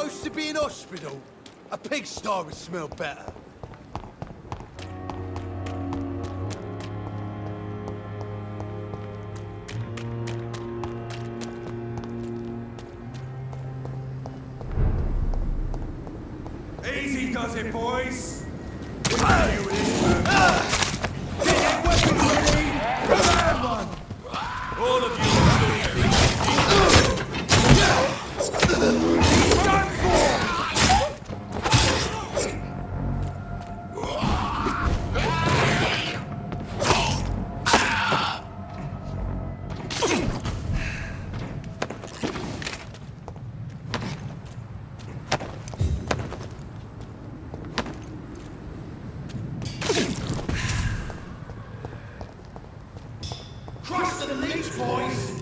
supposed to be an hospital? A pigsty would smell better. Easy does it, boys. All of you done for! Crush the leech, boys!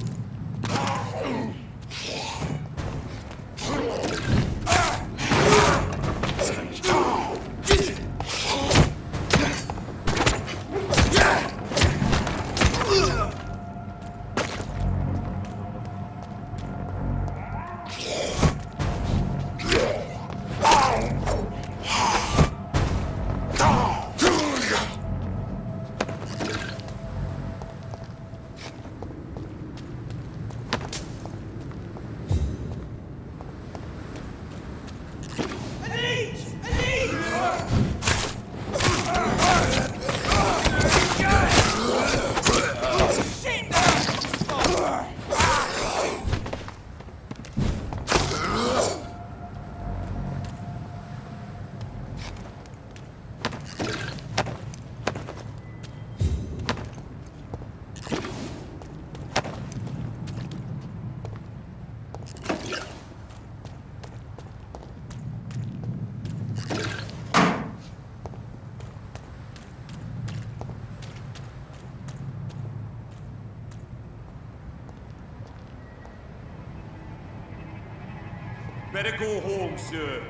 Better go home, sir.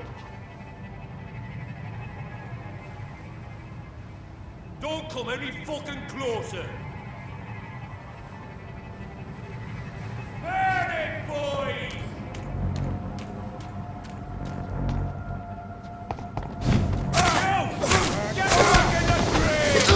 Don't come any fucking closer. Burn it, boys! Get back in the grave!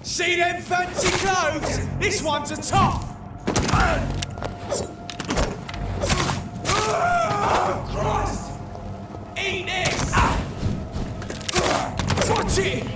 See them fancy clothes? This one's a top! Christ! Eat this! Watch it!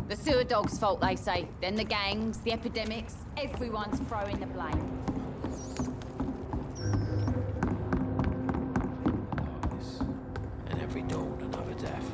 The sewer dog's fault, they say. Then the gangs, the epidemics, everyone's throwing the blame. And every dawn another death.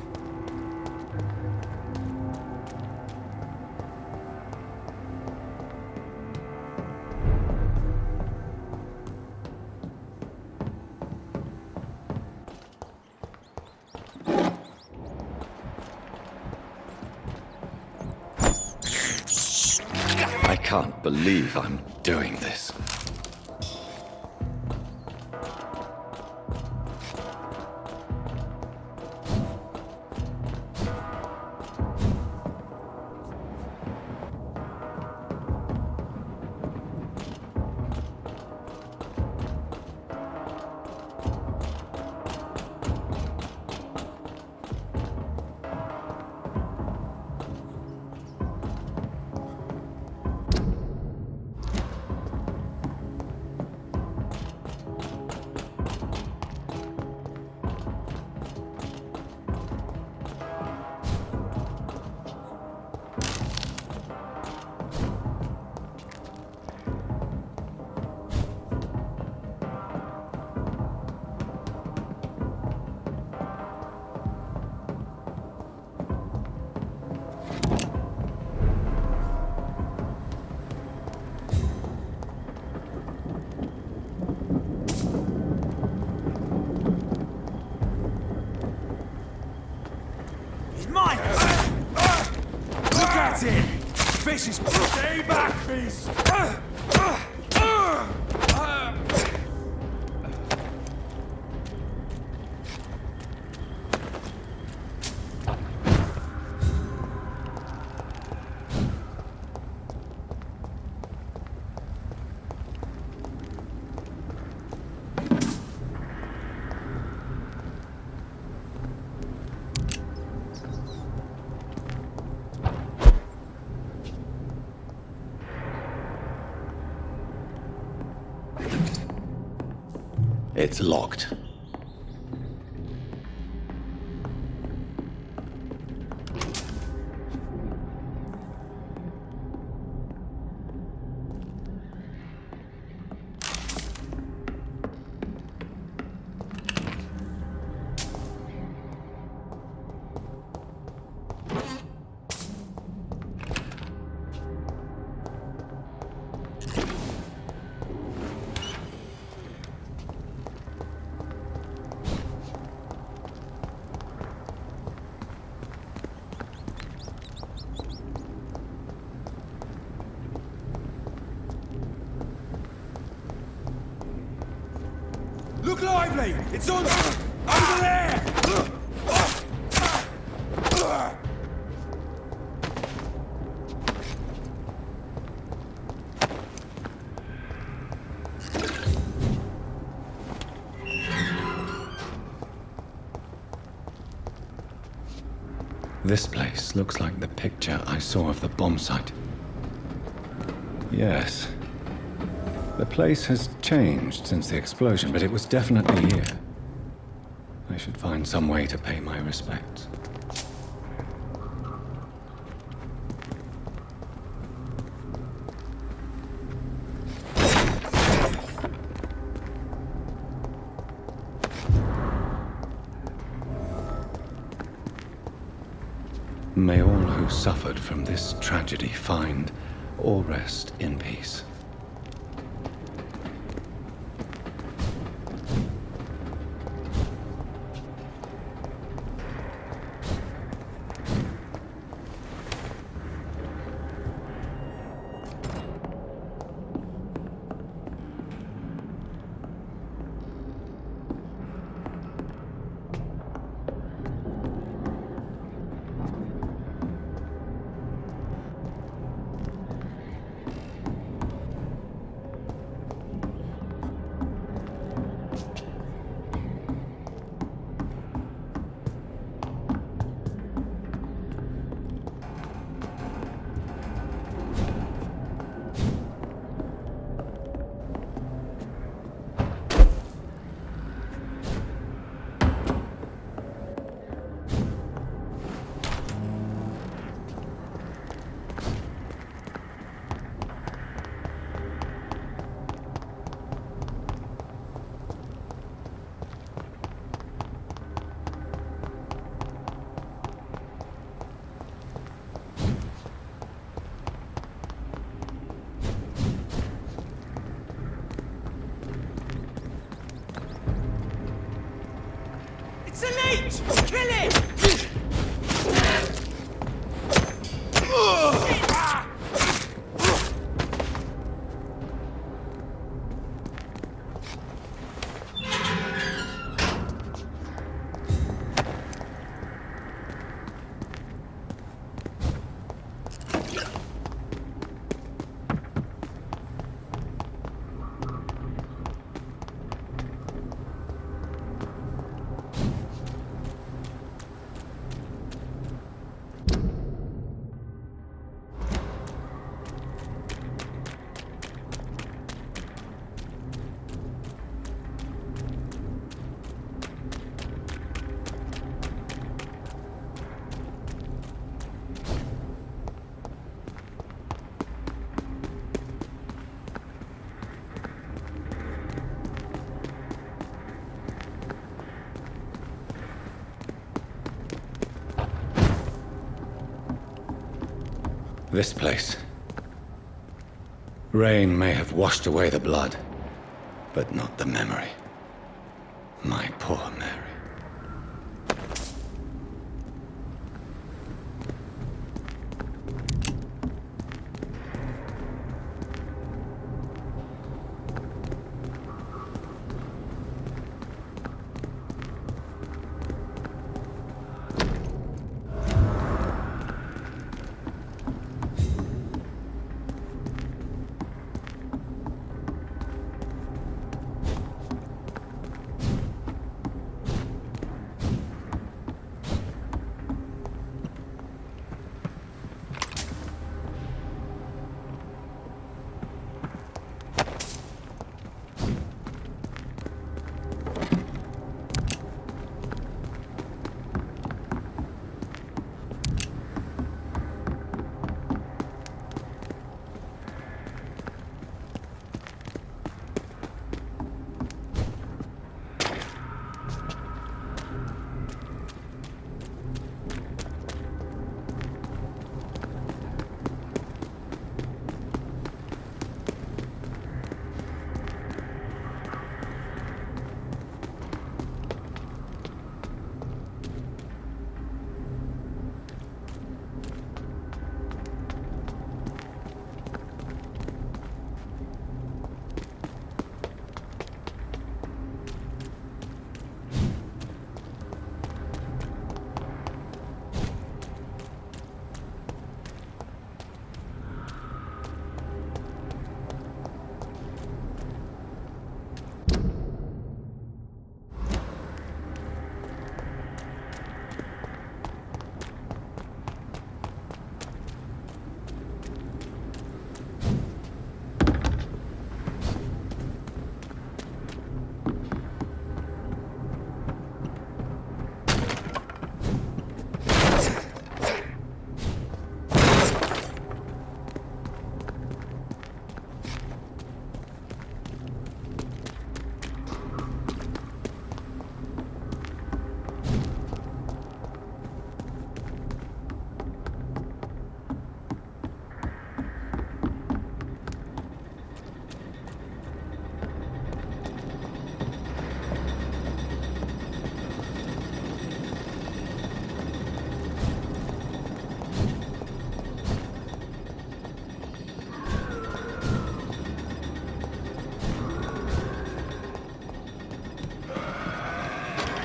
I can't believe I'm doing this. Mine! Look at it! Fish is... Stay back, beast! It's locked. Look lively! It's on... over there! This place looks like the picture I saw of the bomb site. Yes. The place has changed since the explosion, but it was definitely here. I should find some way to pay my respects. May all who suffered from this tragedy find or rest in peace. It's a leech! Kill it! This place. Rain may have washed away the blood, but not the memory. My poor Mary.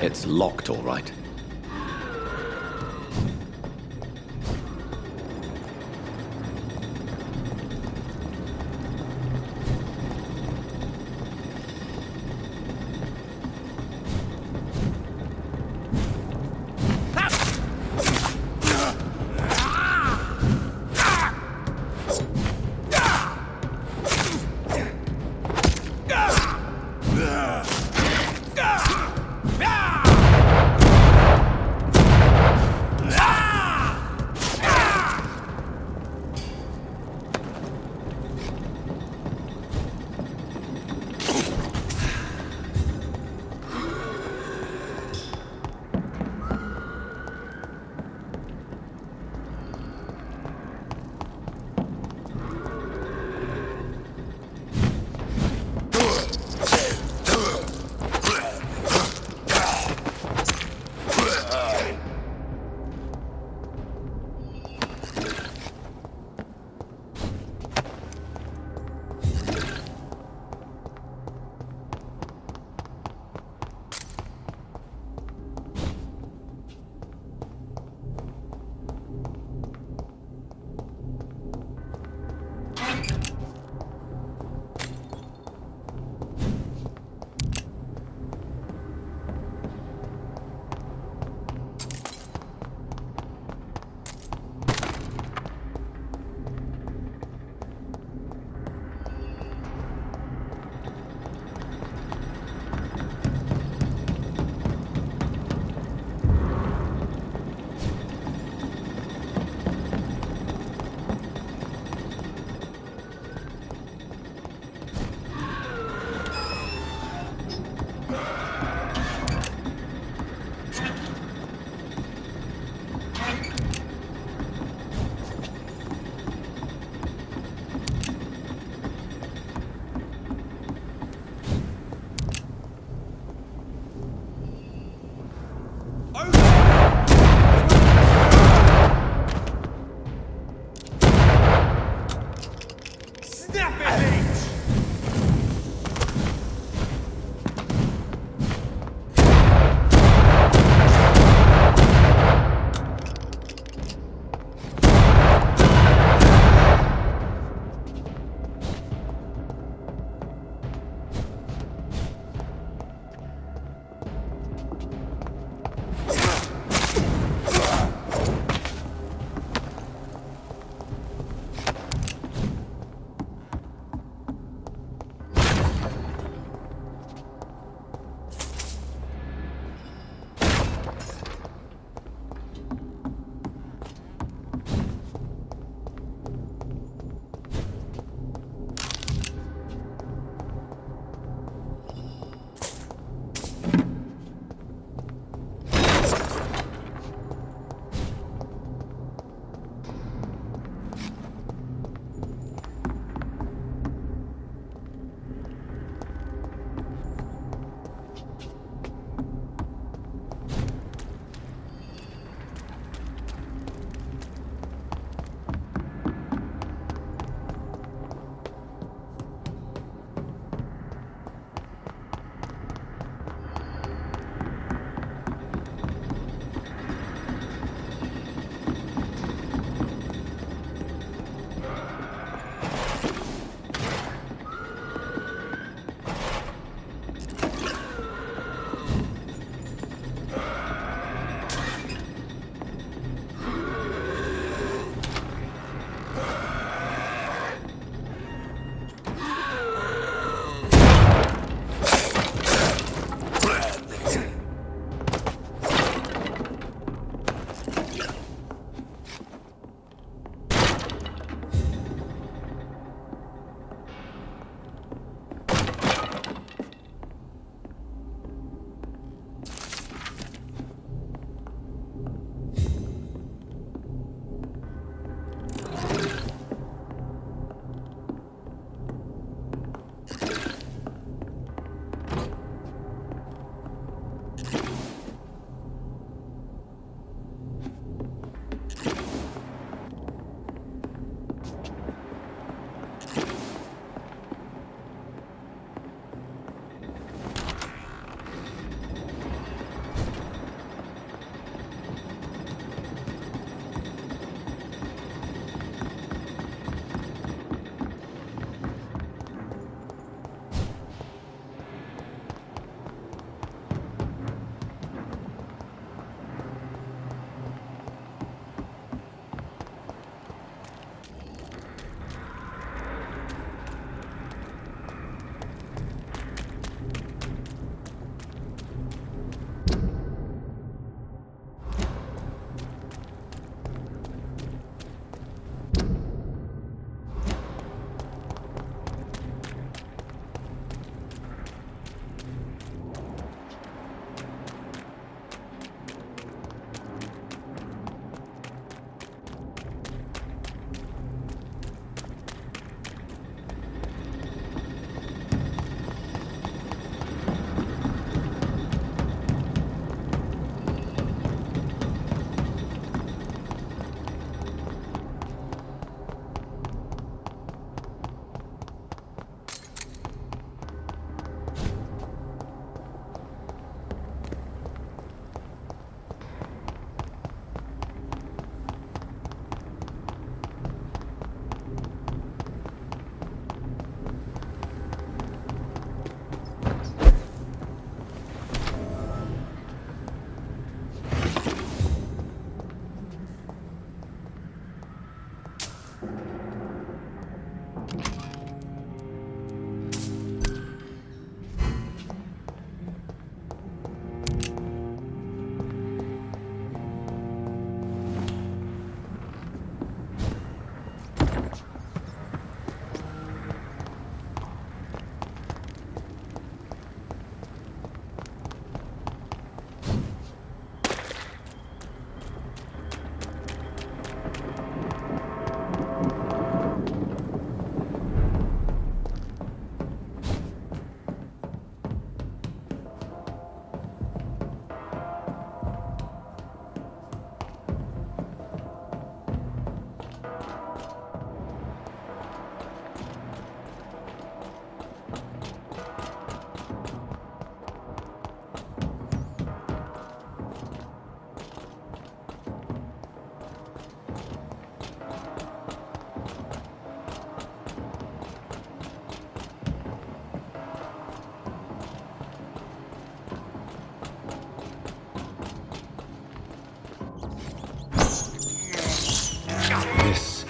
It's locked, all right.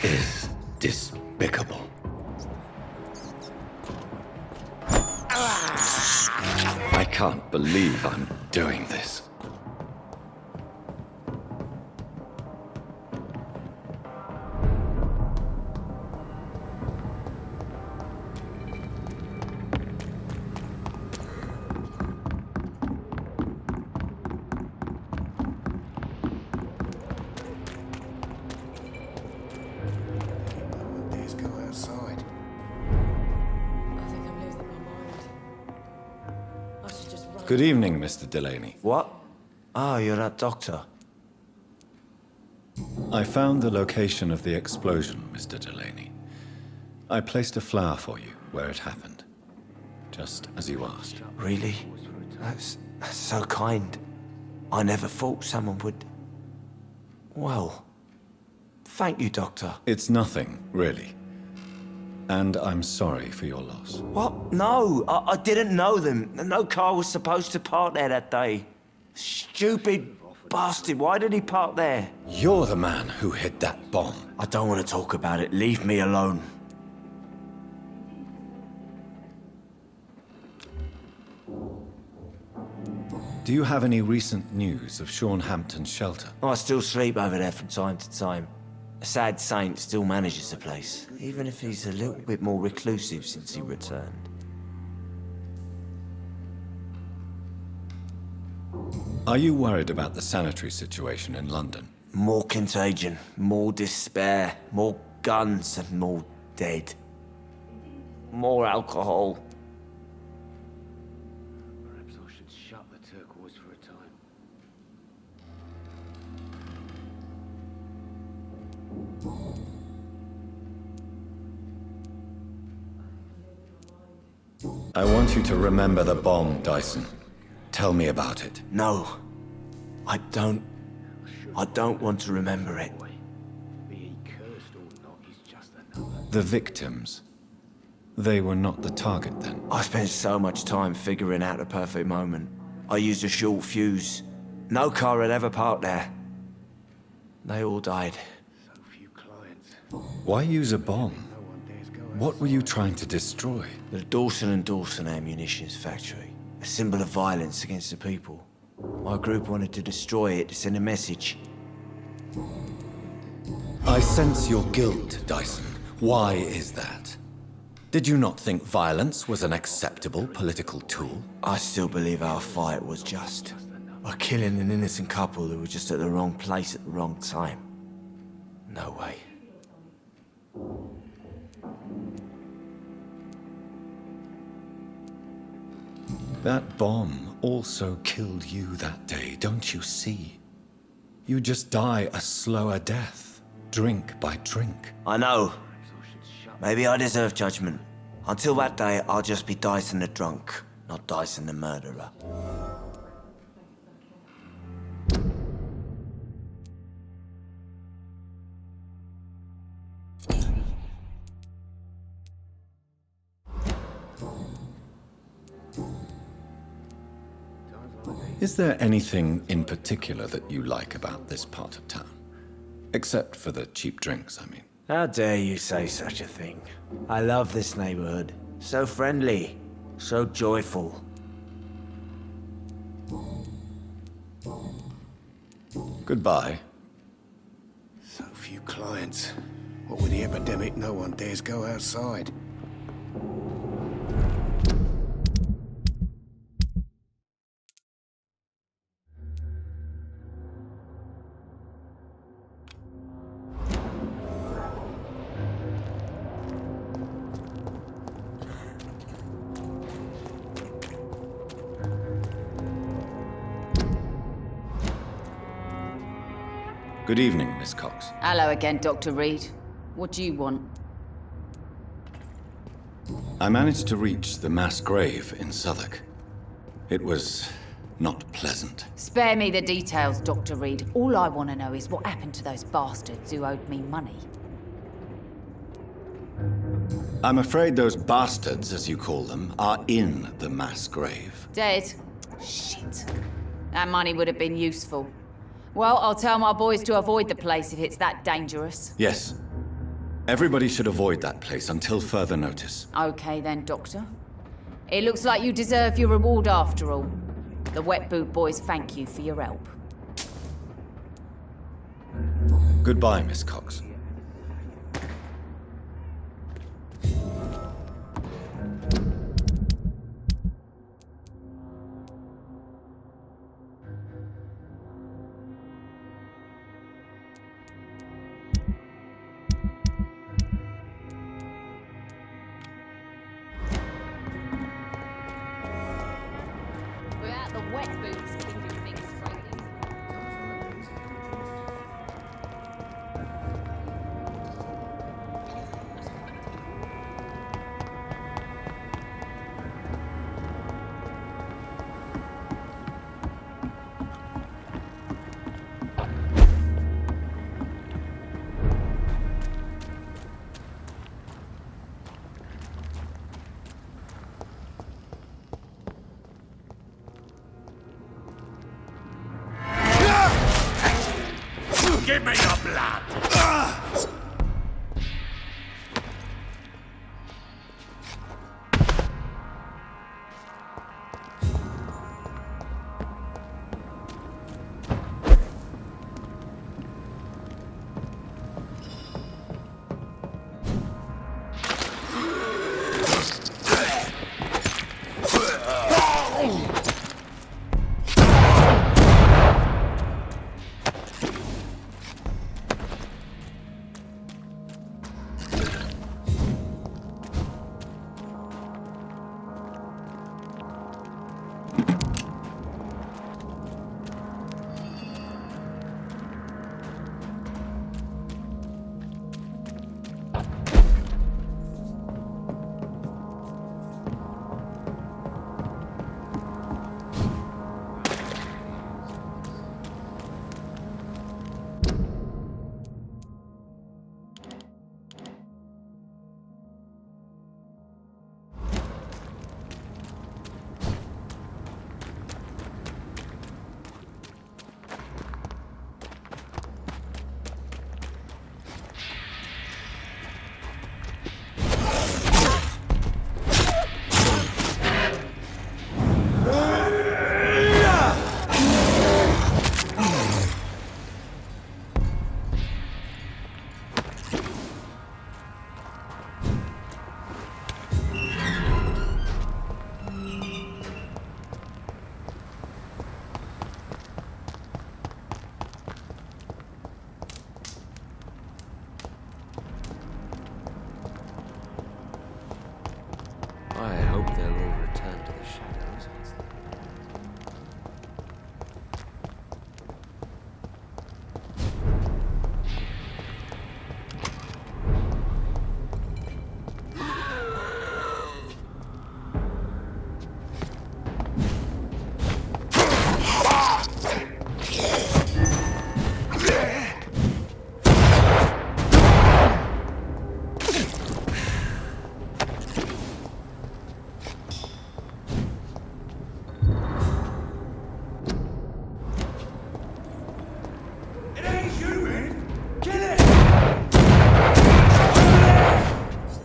is despicable. I can't believe I'm doing this. Let's go outside. I think I'm losing my mind. I should just run. Good evening, Mr. Delaney. What? Oh, you're that doctor. I found the location of the explosion, Mr. Delaney. I placed a flower for you where it happened, just as you asked. Really? That's so kind. I never thought someone would... Well, thank you, Doctor. It's nothing, really. And I'm sorry for your loss. What? No, I didn't know them. No car was supposed to park there that day. Stupid bastard, why did he park there? You're the man who hid that bomb. I don't want to talk about it. Leave me alone. Do you have any recent news of Sean Hampton's shelter? I still sleep over there from time to time. A sad saint still manages the place, even if he's a little bit more reclusive since he returned. Are you worried about the sanitary situation in London? More contagion, more despair, more guns and more dead. More alcohol. Perhaps I should shut the turquoise for a time. I want you to remember the bomb, Dyson. Tell me about it. No, I don't want to remember it. Be he cursed or not, he's just another. The victims. They were not the target then. I spent so much time figuring out the perfect moment. I used a short fuse. No car had ever parked there. They all died. So few clients. Why use a bomb? No one dares go What were you trying to destroy? The Dawson & Dawson ammunitions factory. A symbol of violence against the people. My group wanted to destroy it to send a message. I sense your guilt, Dyson. Why is that? Did you not think violence was an acceptable political tool? I still believe our fight was just. By killing an innocent couple who were just at the wrong place at the wrong time. No way. That bomb also killed you that day, don't you see? You just die a slower death, drink by drink. I know. Maybe I deserve judgment. Until that day, I'll just be Dyson the drunk, not Dyson the murderer. Is there anything in particular that you like about this part of town? Except for the cheap drinks, I mean. How dare you say such a thing? I love this neighborhood. So friendly, so joyful. Goodbye. So few clients. What with the epidemic, no one dares go outside. Good evening, Miss Cox. Hello again, Dr. Reed. What do you want? I managed to reach the mass grave in Southwark. It was not pleasant. Spare me the details, Dr. Reed. All I want to know is what happened to those bastards who owed me money. I'm afraid those bastards, as you call them, are in the mass grave. Dead? Shit. That money would have been useful. Well, I'll tell my boys to avoid the place if it's that dangerous. Yes. Everybody should avoid that place until further notice. Okay then, Doctor. It looks like you deserve your reward after all. The Wet Boot Boys thank you for your help. Goodbye, Miss Cox. Without the Wet Boots keeping things straight. Give me the blood! I hope they'll all return to the shadows. It ain't human! Kill it!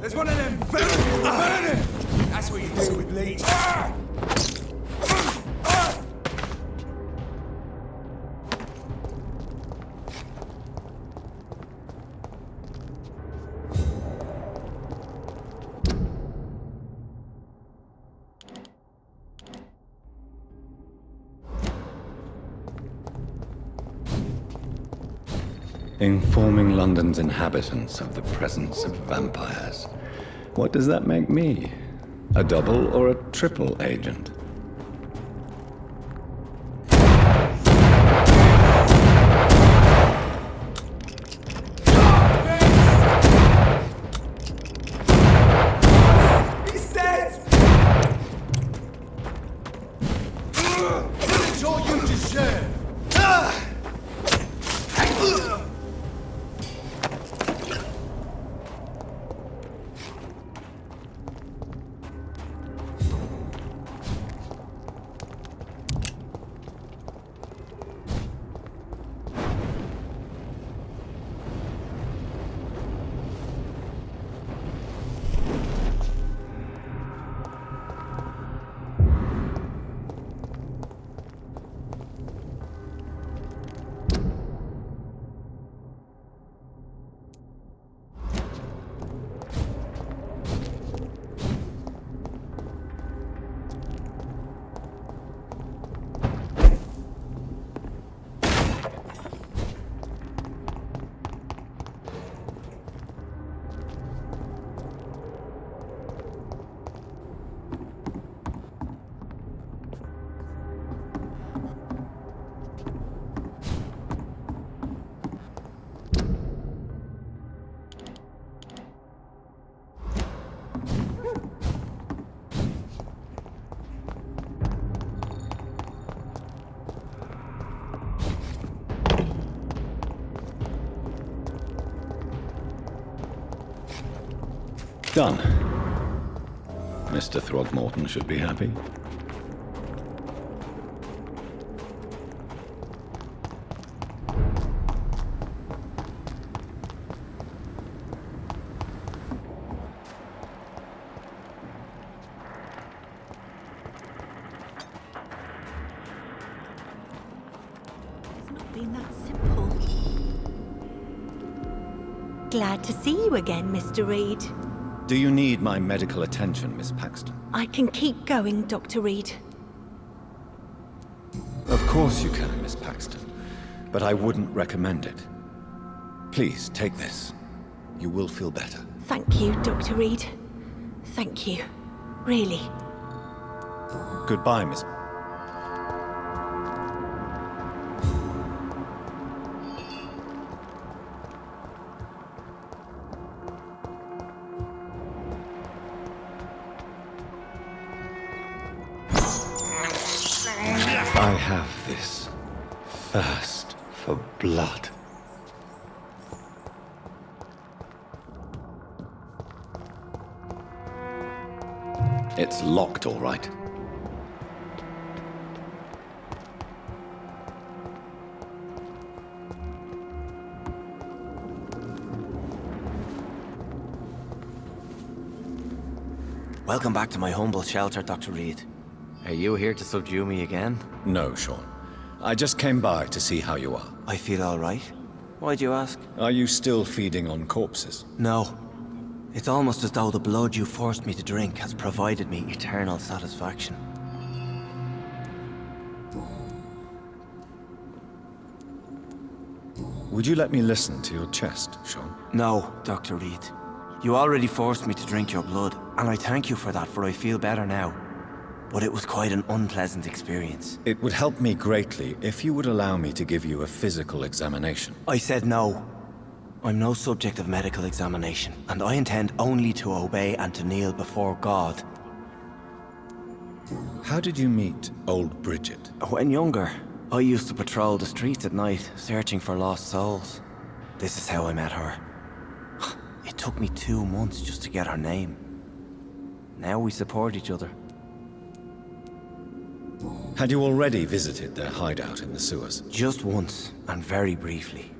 There's one of them burning! That's what you do with leech. Informing London's inhabitants of the presence of vampires. What does that make me? A double or a triple agent? He's dead! It's all you deserve! Done. Mr. Throgmorton should be happy. It's not been that simple. Glad to see you again, Mr. Reed. Do you need my medical attention, Miss Paxton? I can keep going, Dr. Reed. Of course you can, Miss Paxton. But I wouldn't recommend it. Please, take this. You will feel better. Thank you, Dr. Reed. Thank you. Really. Goodbye, Miss... I have this thirst for blood. It's locked, all right. Welcome back to my humble shelter, Dr. Reed. Are you here to subdue me again? No, Sean. I just came by to see how you are. I feel all right. Why'd you ask? Are you still feeding on corpses? No. It's almost as though the blood you forced me to drink has provided me eternal satisfaction. Would you let me listen to your chest, Sean? No, Dr. Reed. You already forced me to drink your blood, and I thank you for that, for I feel better now. But it was quite an unpleasant experience. It would help me greatly if you would allow me to give you a physical examination. I said no. I'm no subject of medical examination, and I intend only to obey and to kneel before God. How did you meet old Bridget? When younger, I used to patrol the streets at night, searching for lost souls. This is how I met her. It took me 2 months just to get her name. Now we support each other. Had you already visited their hideout in the sewers? Just once, and very briefly.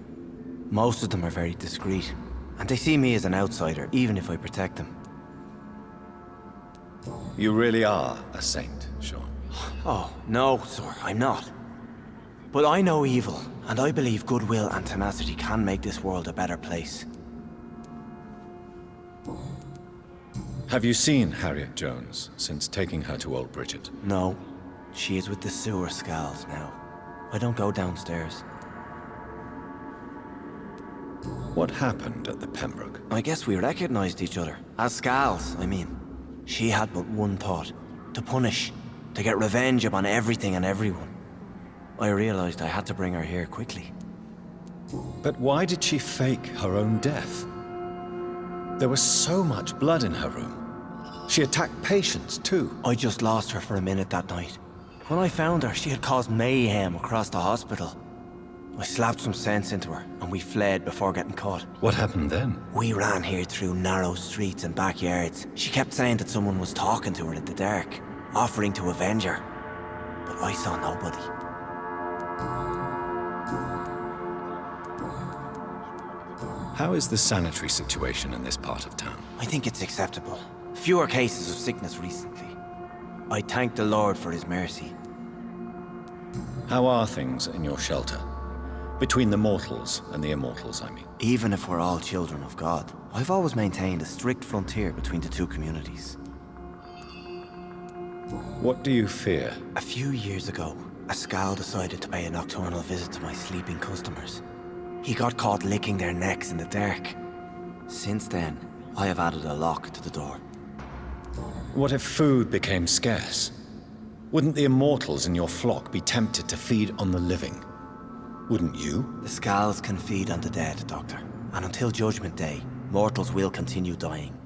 Most of them are very discreet, and they see me as an outsider, even if I protect them. You really are a saint, Sean. Oh, no, sir, I'm not. But I know evil, and I believe goodwill and tenacity can make this world a better place. Have you seen Harriet Jones since taking her to old Bridget? No, she is with the sewer skulls now. I don't go downstairs. What happened at the Pembroke? I guess we recognized each other. As Scals, I mean. She had but one thought. To punish. To get revenge upon everything and everyone. I realized I had to bring her here quickly. But why did she fake her own death? There was so much blood in her room. She attacked patients, too. I just lost her for a minute that night. When I found her, she had caused mayhem across the hospital. I slapped some sense into her, and we fled before getting caught. What happened then? We ran here through narrow streets and backyards. She kept saying that someone was talking to her in the dark, offering to avenge her. But I saw nobody. How is the sanitary situation in this part of town? I think it's acceptable. Fewer cases of sickness recently. I thank the Lord for his mercy. How are things in your shelter? Between the mortals and the immortals, I mean. Even if we're all children of God, I've always maintained a strict frontier between the two communities. What do you fear? A few years ago, a Skal decided to pay a nocturnal visit to my sleeping customers. He got caught licking their necks in the dark. Since then, I have added a lock to the door. What if food became scarce? Wouldn't the immortals in your flock be tempted to feed on the living? Wouldn't you? The Skals can feed on the dead, Doctor. And until Judgment Day, mortals will continue dying.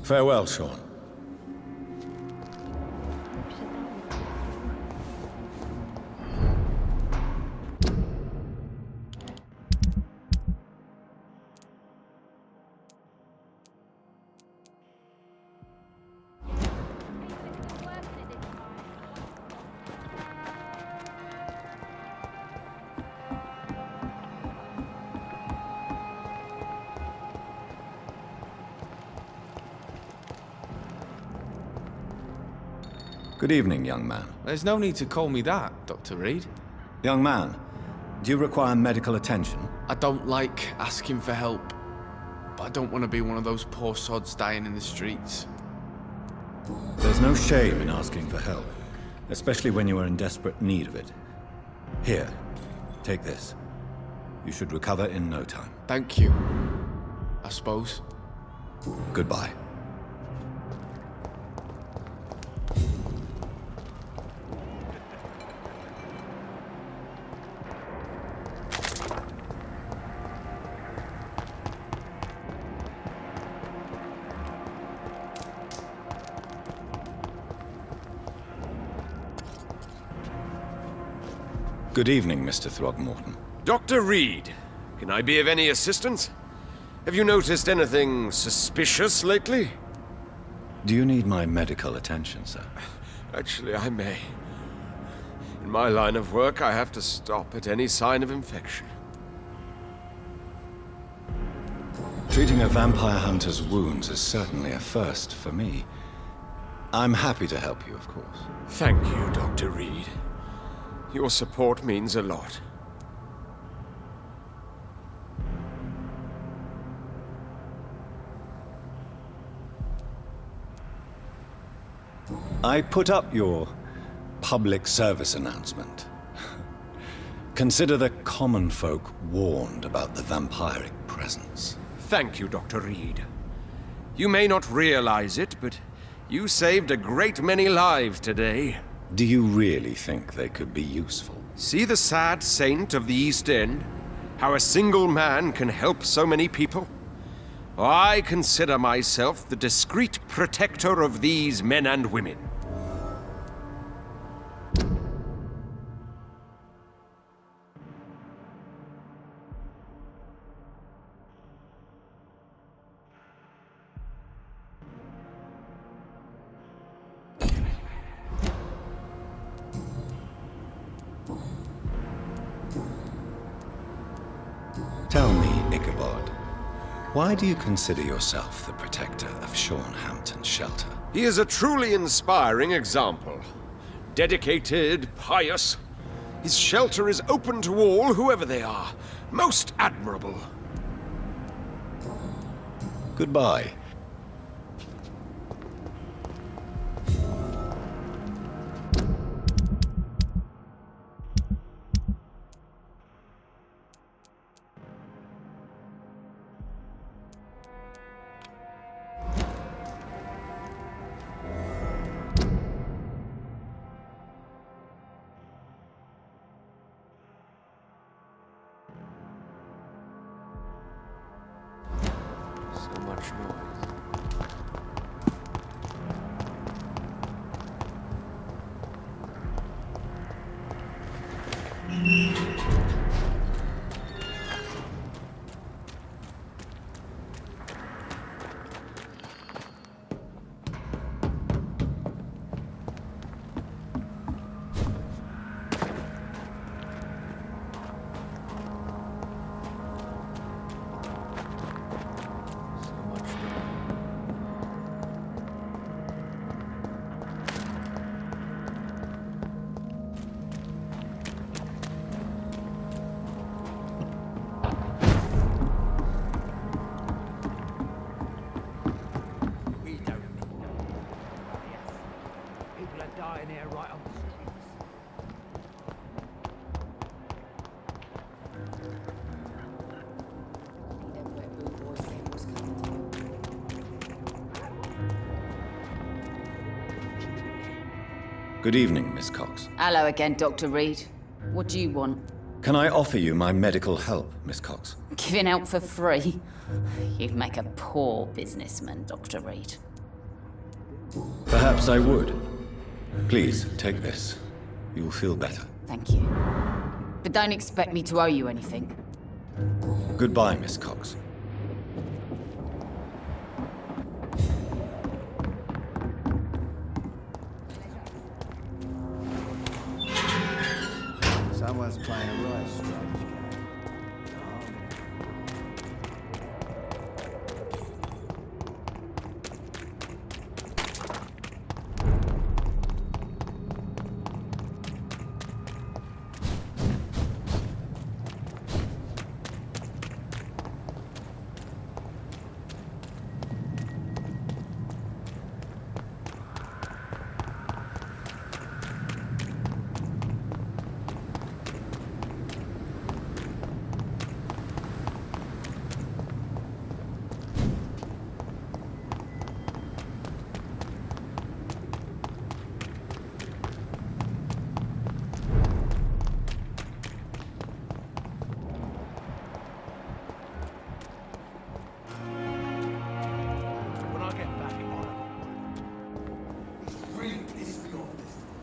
Farewell, Sean. Good evening, young man. There's no need to call me that, Dr. Reed. Young man, do you require medical attention? I don't like asking for help, but I don't want to be one of those poor sods dying in the streets. There's no shame in asking for help, especially when you are in desperate need of it. Here, take this. You should recover in no time. Thank you, I suppose. Goodbye. Good evening, Mr. Throgmorton. Dr. Reed, can I be of any assistance? Have you noticed anything suspicious lately? Do you need my medical attention, sir? Actually, I may. In my line of work, I have to stop at any sign of infection. Treating a vampire hunter's wounds is certainly a first for me. I'm happy to help you, of course. Thank you, Dr. Reed. Your support means a lot. I put up your public service announcement. Consider the common folk warned about the vampiric presence. Thank you, Dr. Reed. You may not realize it, but you saved a great many lives today. Do you really think they could be useful? See the sad saint of the East End? How a single man can help so many people? I consider myself the discreet protector of these men and women. Tell me, Ichabod, why do you consider yourself the protector of Sean Hampton's shelter? He is a truly inspiring example. Dedicated, pious. His shelter is open to all, whoever they are. Most admirable. Goodbye. So much noise. Dying here right on the streets. Them wet boot boys knew what was coming to. Good evening, Miss Cox. Hello again, Dr. Reed. What do you want? Can I offer you my medical help, Miss Cox? Giving out for free? You'd make a poor businessman, Dr. Reed. Perhaps I would. Please, take this. You'll feel better. Thank you. But don't expect me to owe you anything. Goodbye, Miss Cox. Someone's playing a right strange game.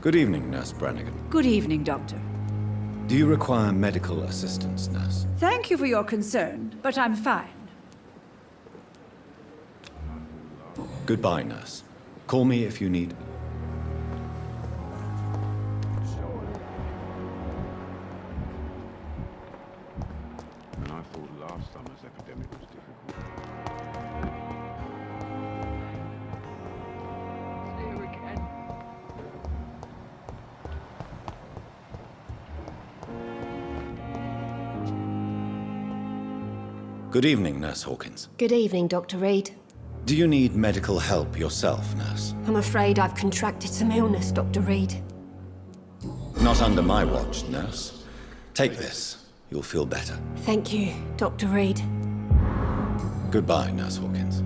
Good evening, Nurse Brannigan. Good evening, Doctor. Do you require medical assistance, Nurse? Thank you for your concern, but I'm fine. Goodbye, Nurse. Call me if you need... And I thought last summer's epidemic was difficult. Here again. Good evening, Nurse Hawkins. Good evening, Dr. Reed. Do you need medical help yourself, Nurse? I'm afraid I've contracted some illness, Dr. Reed. Not under my watch, Nurse. Take this. You'll feel better. Thank you, Dr. Reed. Goodbye, Nurse Hawkins.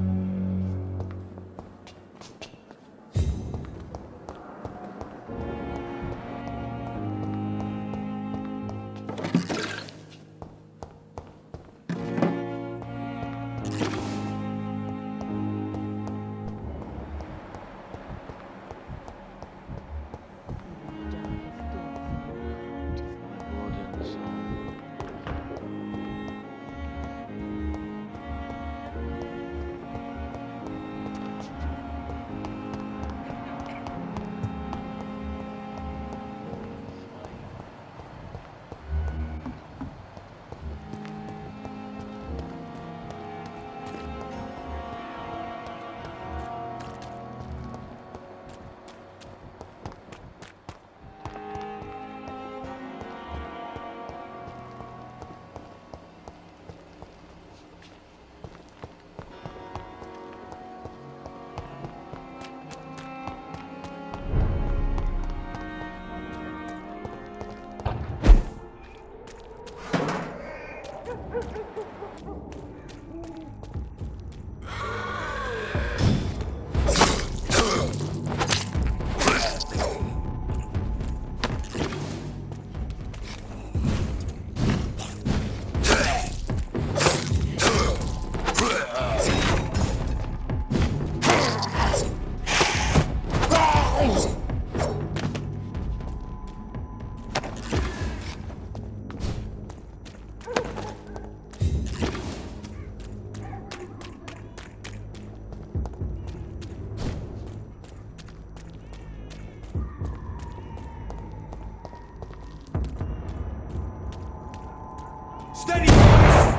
Steady, boys!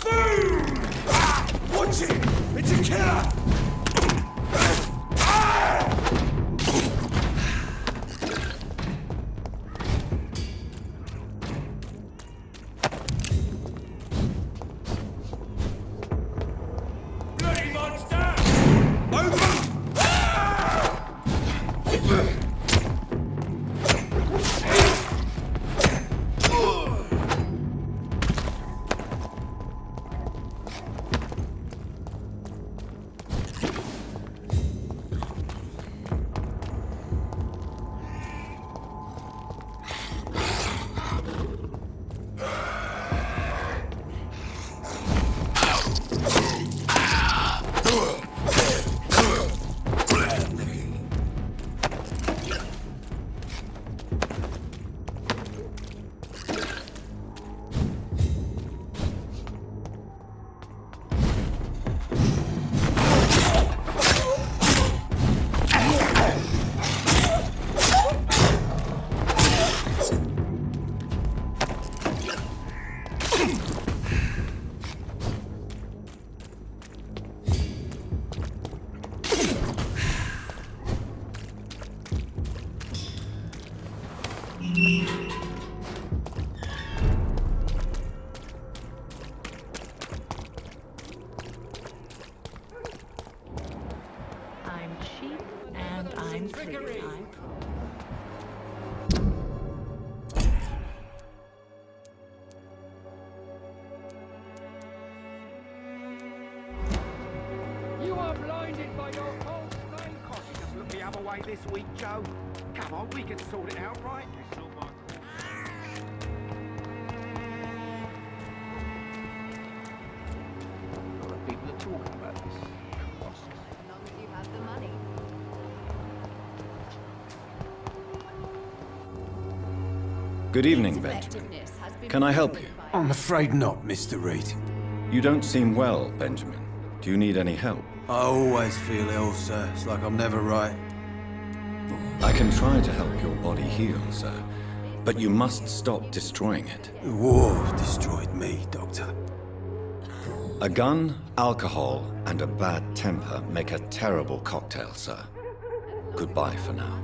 Boom! Ah, watch it! It's a killer! Bloody monster! Over! I'm cheap and I'm free. You are blinded by your false flame. Can't you just look the other way this week, Joe? Come on, we can sort it out, right? It's not my call. A lot of people are talking about this. Good evening, Benjamin. Can I help you? I'm afraid not, Mr. Reed. You don't seem well, Benjamin. Do you need any help? I always feel ill, sir. It's like I'm never right. I can try to help your body heal, sir. But you must stop destroying it. The war destroyed me, Doctor. A gun, alcohol, and a bad temper make a terrible cocktail, sir. Goodbye for now.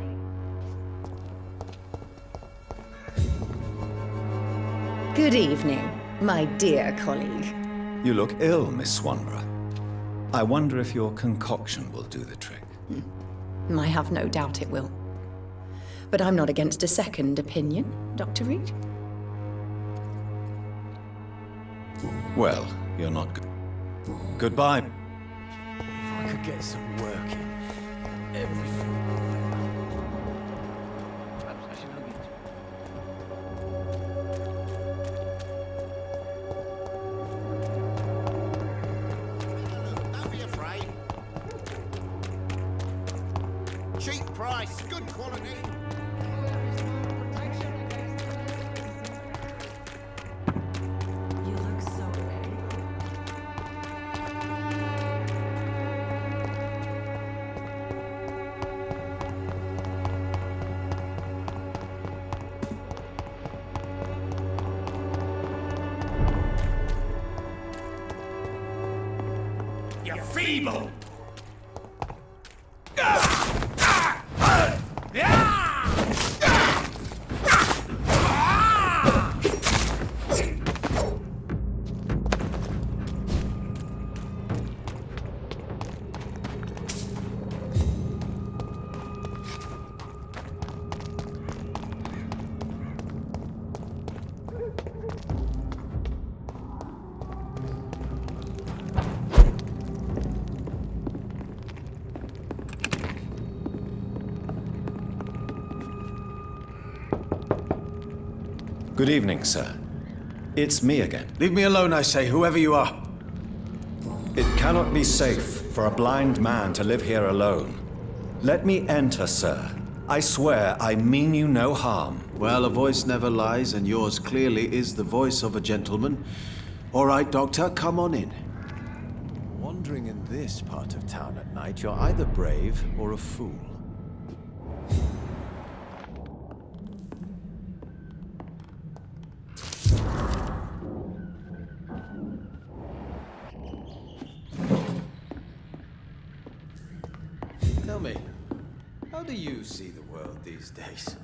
Good evening, my dear colleague. You look ill, Miss Swanborough. I wonder if your concoction will do the trick. I have no doubt it will. But I'm not against a second opinion, Dr. Reed. Well, you're not good. Goodbye. If I could get some work in, everything. Don't be afraid. Cheap price, good quality. You look so ready. You're feeble! Good evening, sir. It's me again. Leave me alone, I say, whoever you are. It cannot be safe for a blind man to live here alone. Let me enter, sir. I swear I mean you no harm. Well, a voice never lies, and yours clearly is the voice of a gentleman. All right, Doctor, come on in. Wandering in this part of town at night, you're either brave or a fool. Tell me, how do you see the world these days?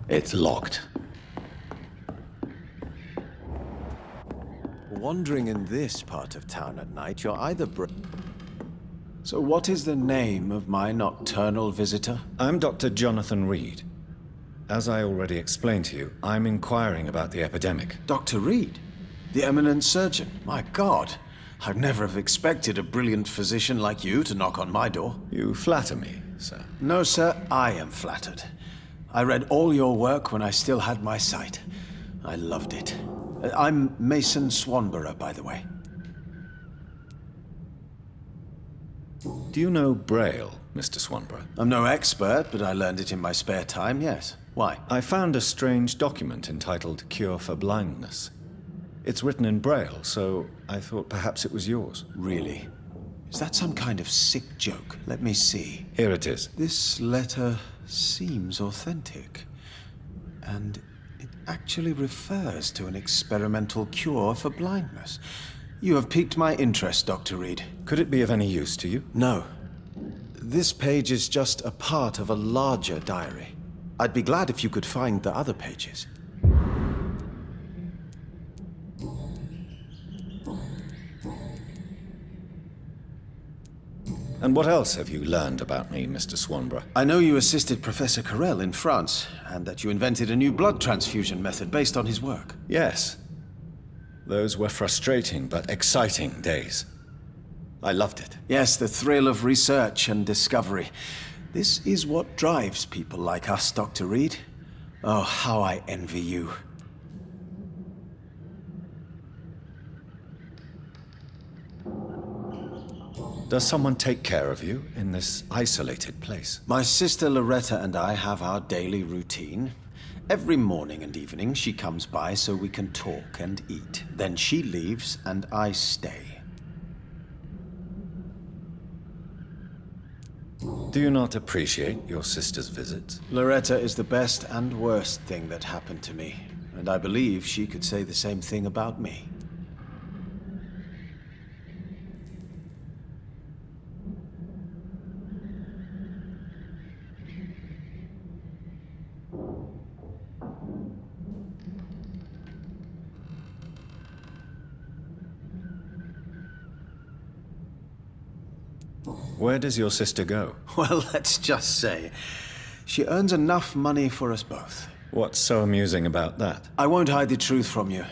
It's locked. Wandering in this part of town at night, you're either So what is the name of my nocturnal visitor? I'm Dr. Jonathan Reed. As I already explained to you, I'm inquiring about the epidemic. Dr. Reed? The eminent surgeon? My God, I'd never have expected a brilliant physician like you to knock on my door. You flatter me, sir. No, sir, I am flattered. I read all your work when I still had my sight. I loved it. I'm Mason Swanborough, by the way. Do you know Braille, Mr. Swanborough? I'm no expert, but I learned it in my spare time, yes. Why? I found a strange document entitled Cure for Blindness. It's written in Braille, so I thought perhaps it was yours. Really? Is that some kind of sick joke? Let me see. Here it is. This letter seems authentic. And it actually refers to an experimental cure for blindness. You have piqued my interest, Dr. Reed. Could it be of any use to you? No. This page is just a part of a larger diary. I'd be glad if you could find the other pages. And what else have you learned about me, Mr. Swanborough? I know you assisted Professor Carell in France, and that you invented a new blood transfusion method based on his work. Yes. Those were frustrating but exciting days. I loved it. Yes, the thrill of research and discovery. This is what drives people like us, Dr. Reed. Oh, how I envy you. Does someone take care of you in this isolated place? My sister Loretta and I have our daily routine. Every morning and evening she comes by so we can talk and eat. Then she leaves and I stay. Do you not appreciate your sister's visits? Loretta is the best and worst thing that happened to me, and I believe she could say the same thing about me. Where does your sister go? Well, let's just say, she earns enough money for us both. What's so amusing about that? I won't hide the truth from you.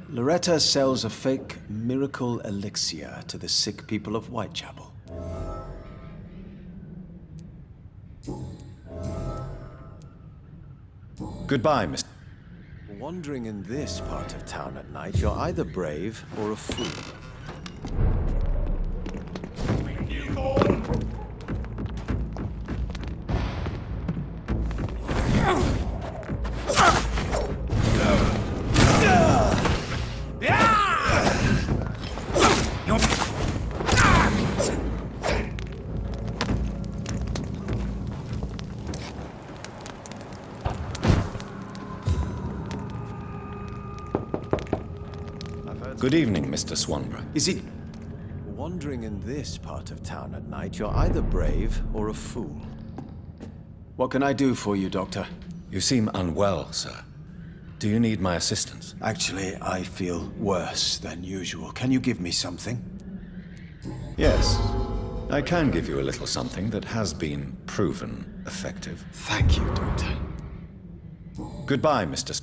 Loretta sells a fake miracle elixir to the sick people of Whitechapel. Goodbye, Mr. Wandering in this part of town at night, you're either brave or a fool. Good evening, Mr. Swanborough. Is it... Wandering in this part of town at night, you're either brave or a fool. What can I do for you, Doctor? You seem unwell, sir. Do you need my assistance? Actually, I feel worse than usual. Can you give me something? Yes. I can give you a little something that has been proven effective. Thank you, Doctor. Goodbye, Mr.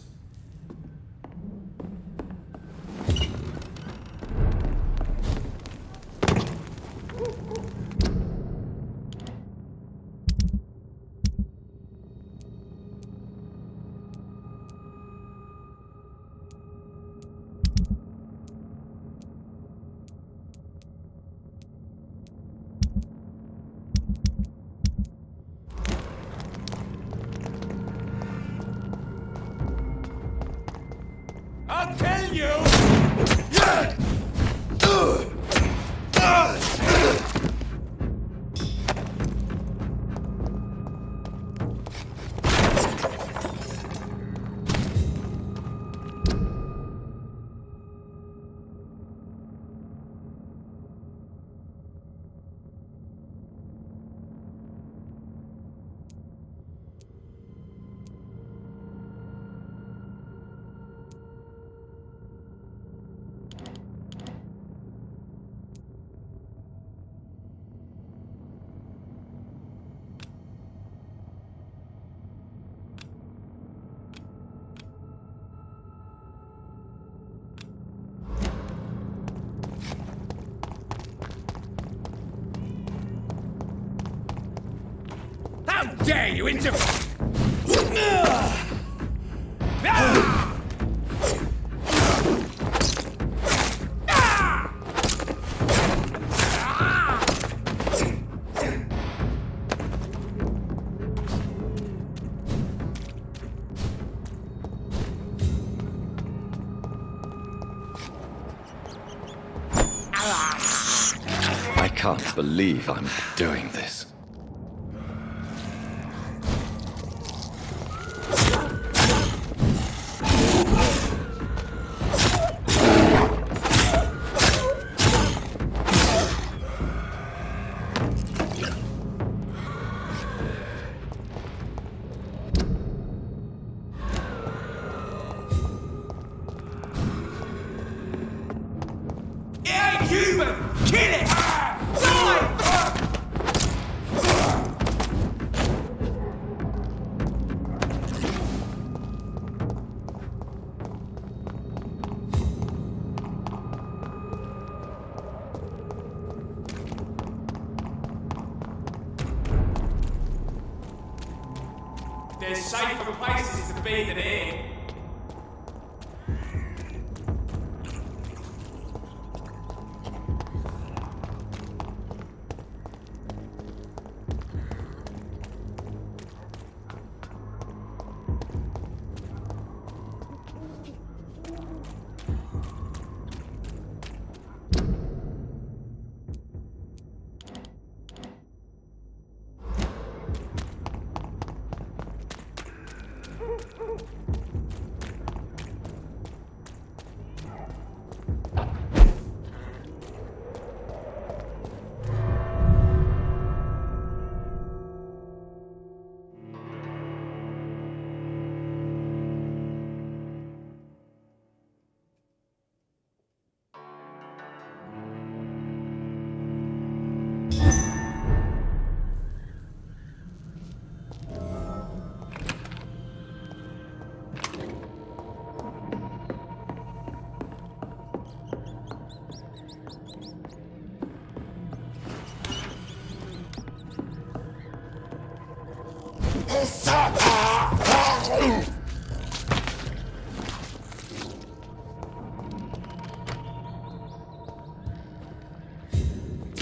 I'll tell you! How dare you interfere! I can't believe I'm doing this. Human! Kill it! There's safer places to be than here.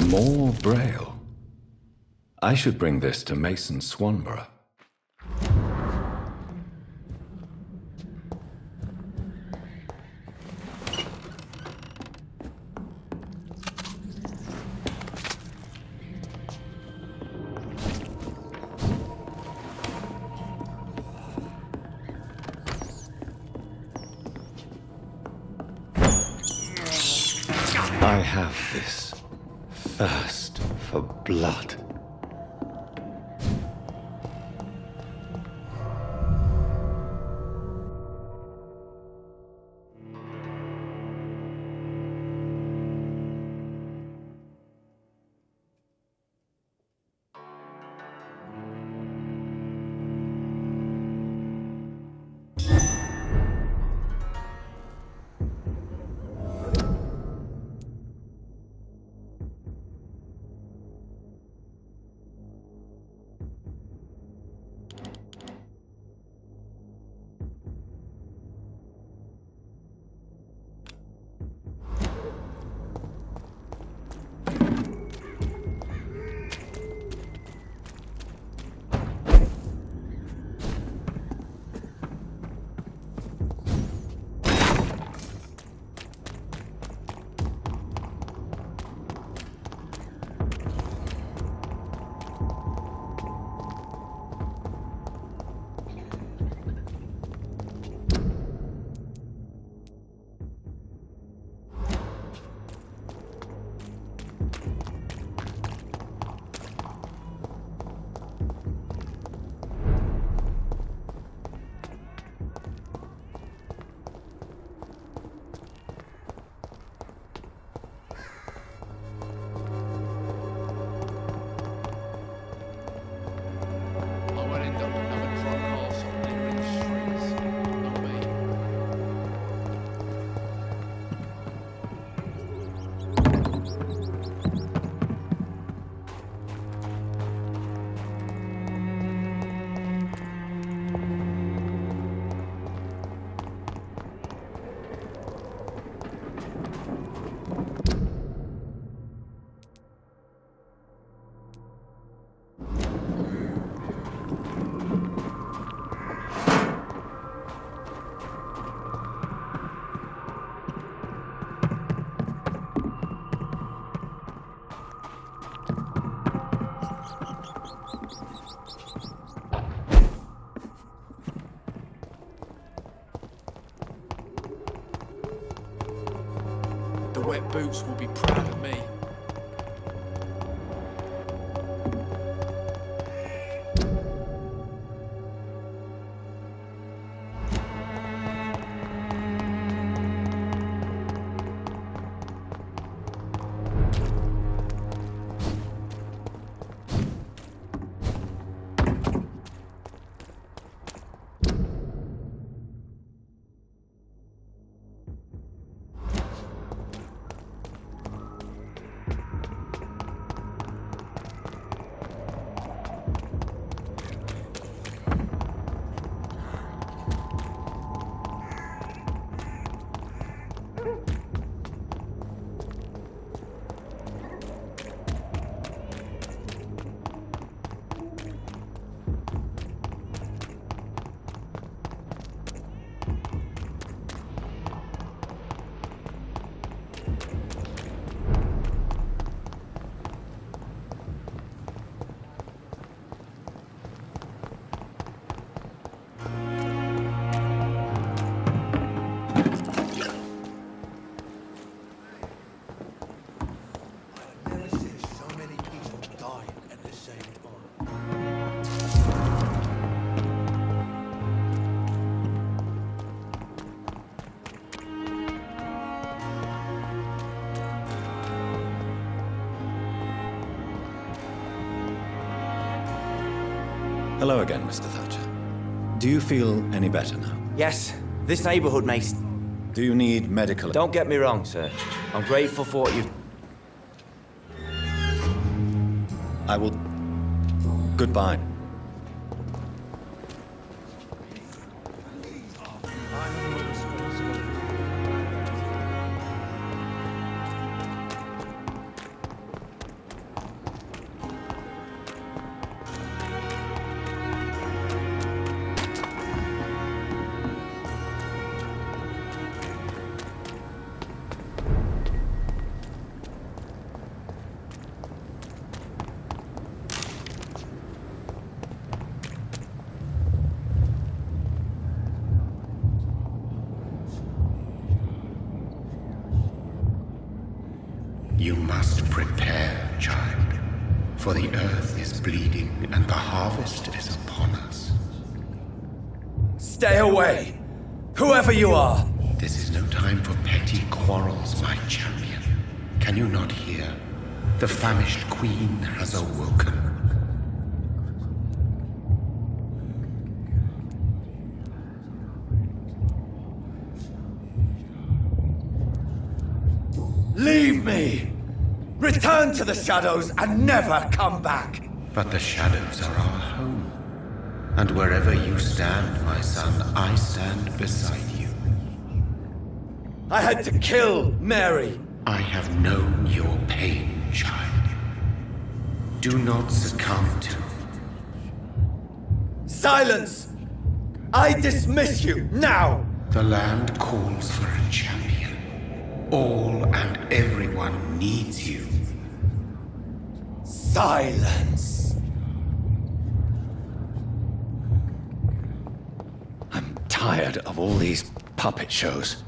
More Braille. I should bring this to Mason Swanborough. I have this thirst for blood. The wet boots will be proud of me. Hello again, Mr. Thatcher. Do you feel any better now? Yes, this neighborhood makes... Do you need medical... Don't get me wrong, sir. I'm grateful for what you've... I will... Goodbye. You must prepare, child, for the earth is bleeding and the harvest is upon us. Stay away! Whoever you are! This is no time for petty quarrels, my champion. Can you not hear? The famished queen has awoken. Leave me! Return to the shadows and never come back! But the shadows are our home. And wherever you stand, my son, I stand beside you. I had to kill Mary! I have known your pain, child. Do not succumb to... Silence! I dismiss you, now! The land calls for a champion. All and everyone needs you. Silence! I'm tired of all these puppet shows.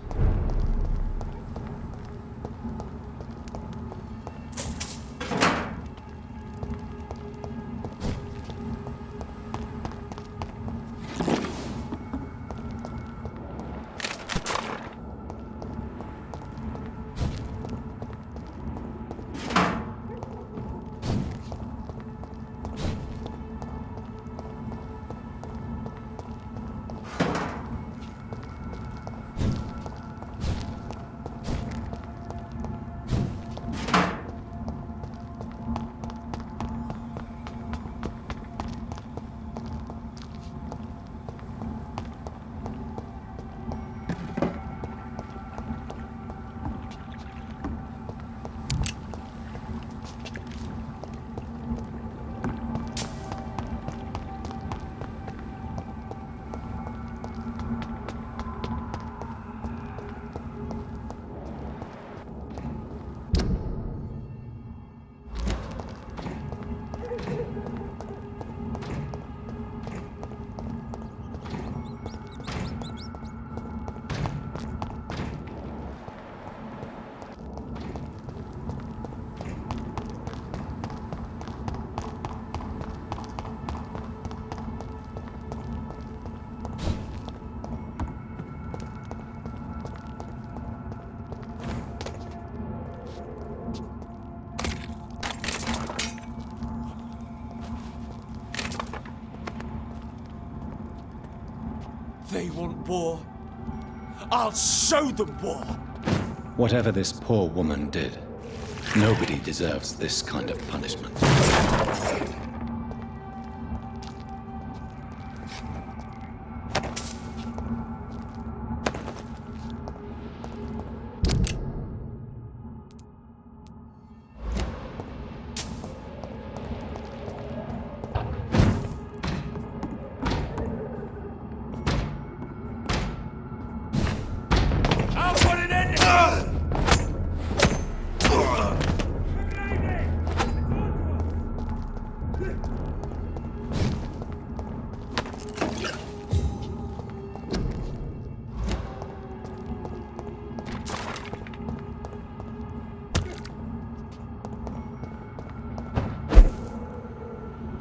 They want war. I'll show them war. Whatever this poor woman did, nobody deserves this kind of punishment.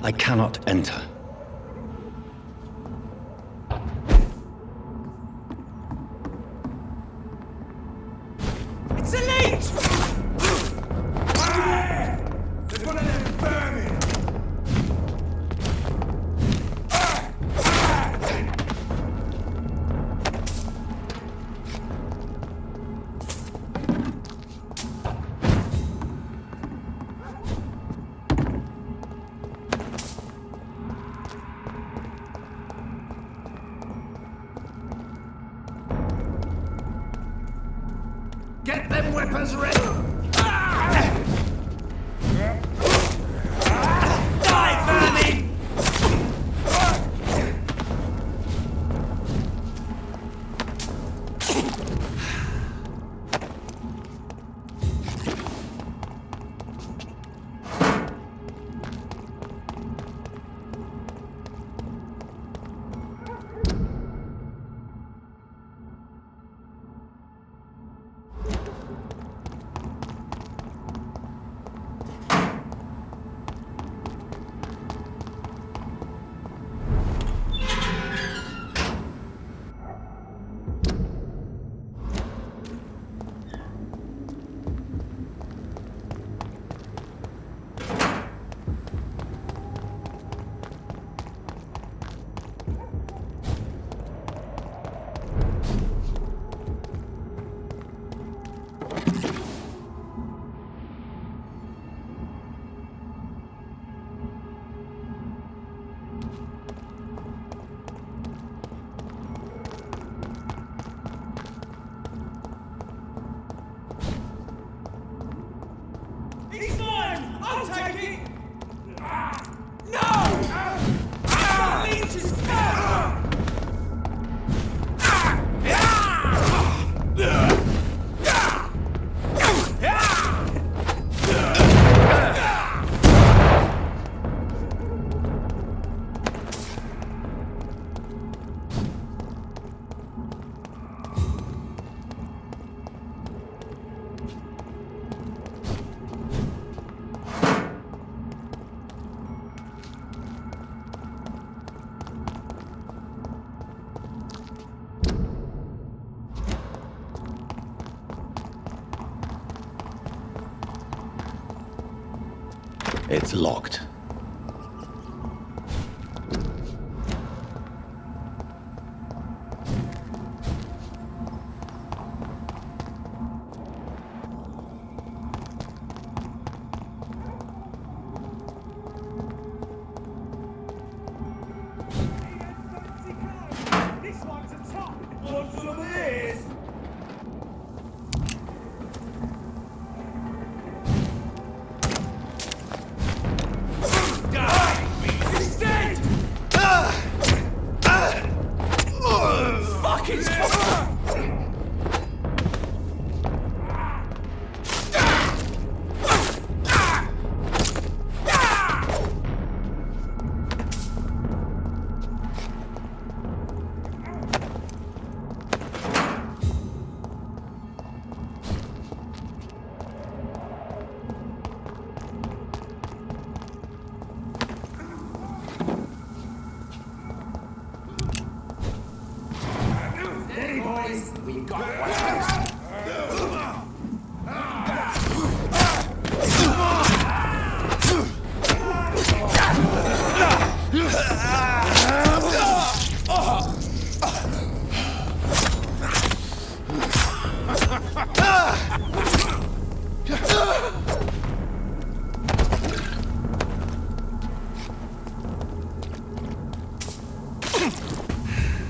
I cannot enter. It's elite! There's one of them vermin! Get them weapons ready! Die, vermin! It's locked.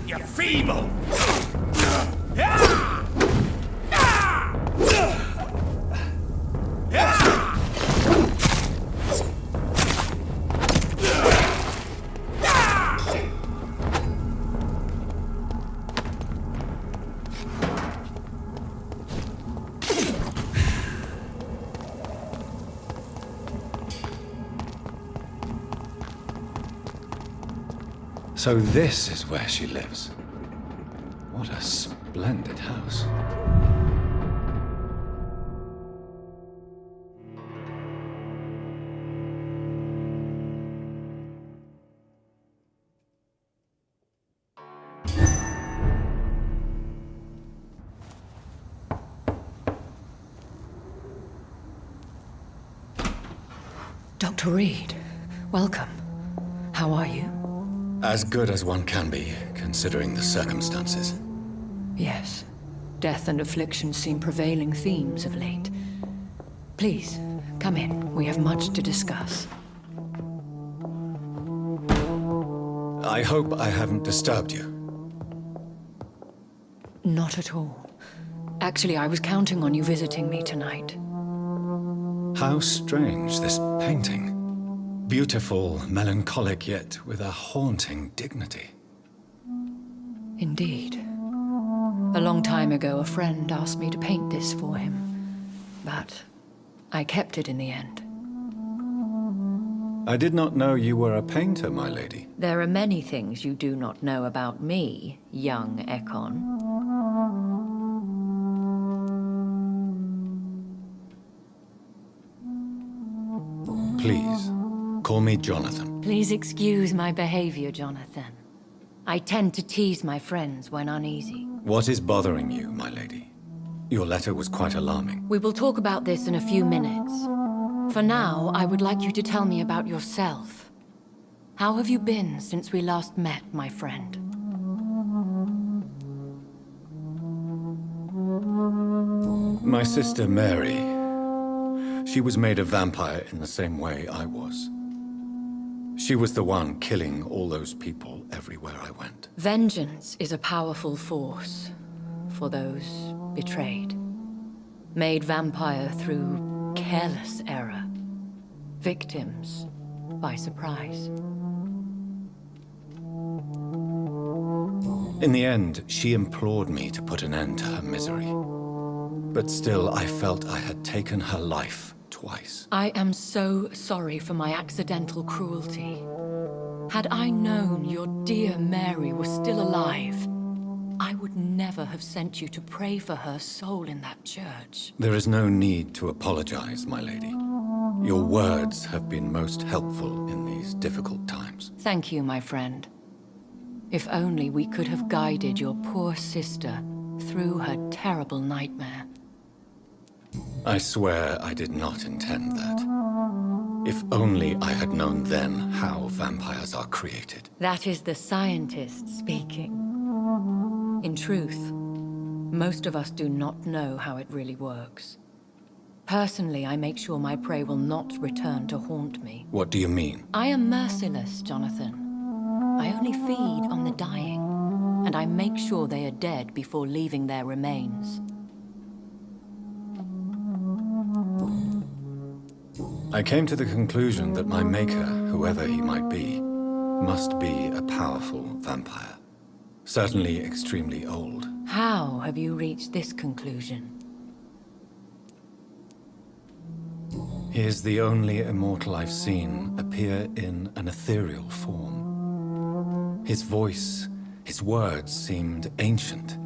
You're feeble! So this is where she lives. What a splendid house. Dr. Reed, welcome. How are you? As good as one can be, considering the circumstances. Yes. Death and affliction seem prevailing themes of late. Please, come in. We have much to discuss. I hope I haven't disturbed you. Not at all. Actually, I was counting on you visiting me tonight. How strange, this painting. Beautiful, melancholic, yet with a haunting dignity. Indeed. A long time ago, a friend asked me to paint this for him, but I kept it in the end. I did not know you were a painter, my lady. There are many things you do not know about me, young Ekon. Please, call me Jonathan. Please excuse my behavior, Jonathan. I tend to tease my friends when uneasy. What is bothering you, my lady? Your letter was quite alarming. We will talk about this in a few minutes. For now, I would like you to tell me about yourself. How have you been since we last met, my friend? My sister Mary. She was made a vampire in the same way I was. She was the one killing all those people everywhere I went. Vengeance is a powerful force for those betrayed. Made vampire through careless error. Victims by surprise. In the end, she implored me to put an end to her misery. But still, I felt I had taken her life twice. I am so sorry for my accidental cruelty. Had I known your dear Mary was still alive, I would never have sent you to pray for her soul in that church. There is no need to apologize, my lady. Your words have been most helpful in these difficult times. Thank you, my friend. If only we could have guided your poor sister through her terrible nightmare. I swear I did not intend that. If only I had known then how vampires are created. That is the scientist speaking. In truth, most of us do not know how it really works. Personally, I make sure my prey will not return to haunt me. What do you mean? I am merciless, Jonathan. I only feed on the dying, and I make sure they are dead before leaving their remains. I came to the conclusion that my maker, whoever he might be, must be a powerful vampire. Certainly extremely old. How have you reached this conclusion? He is the only immortal I've seen appear in an ethereal form. His voice, his words seemed ancient.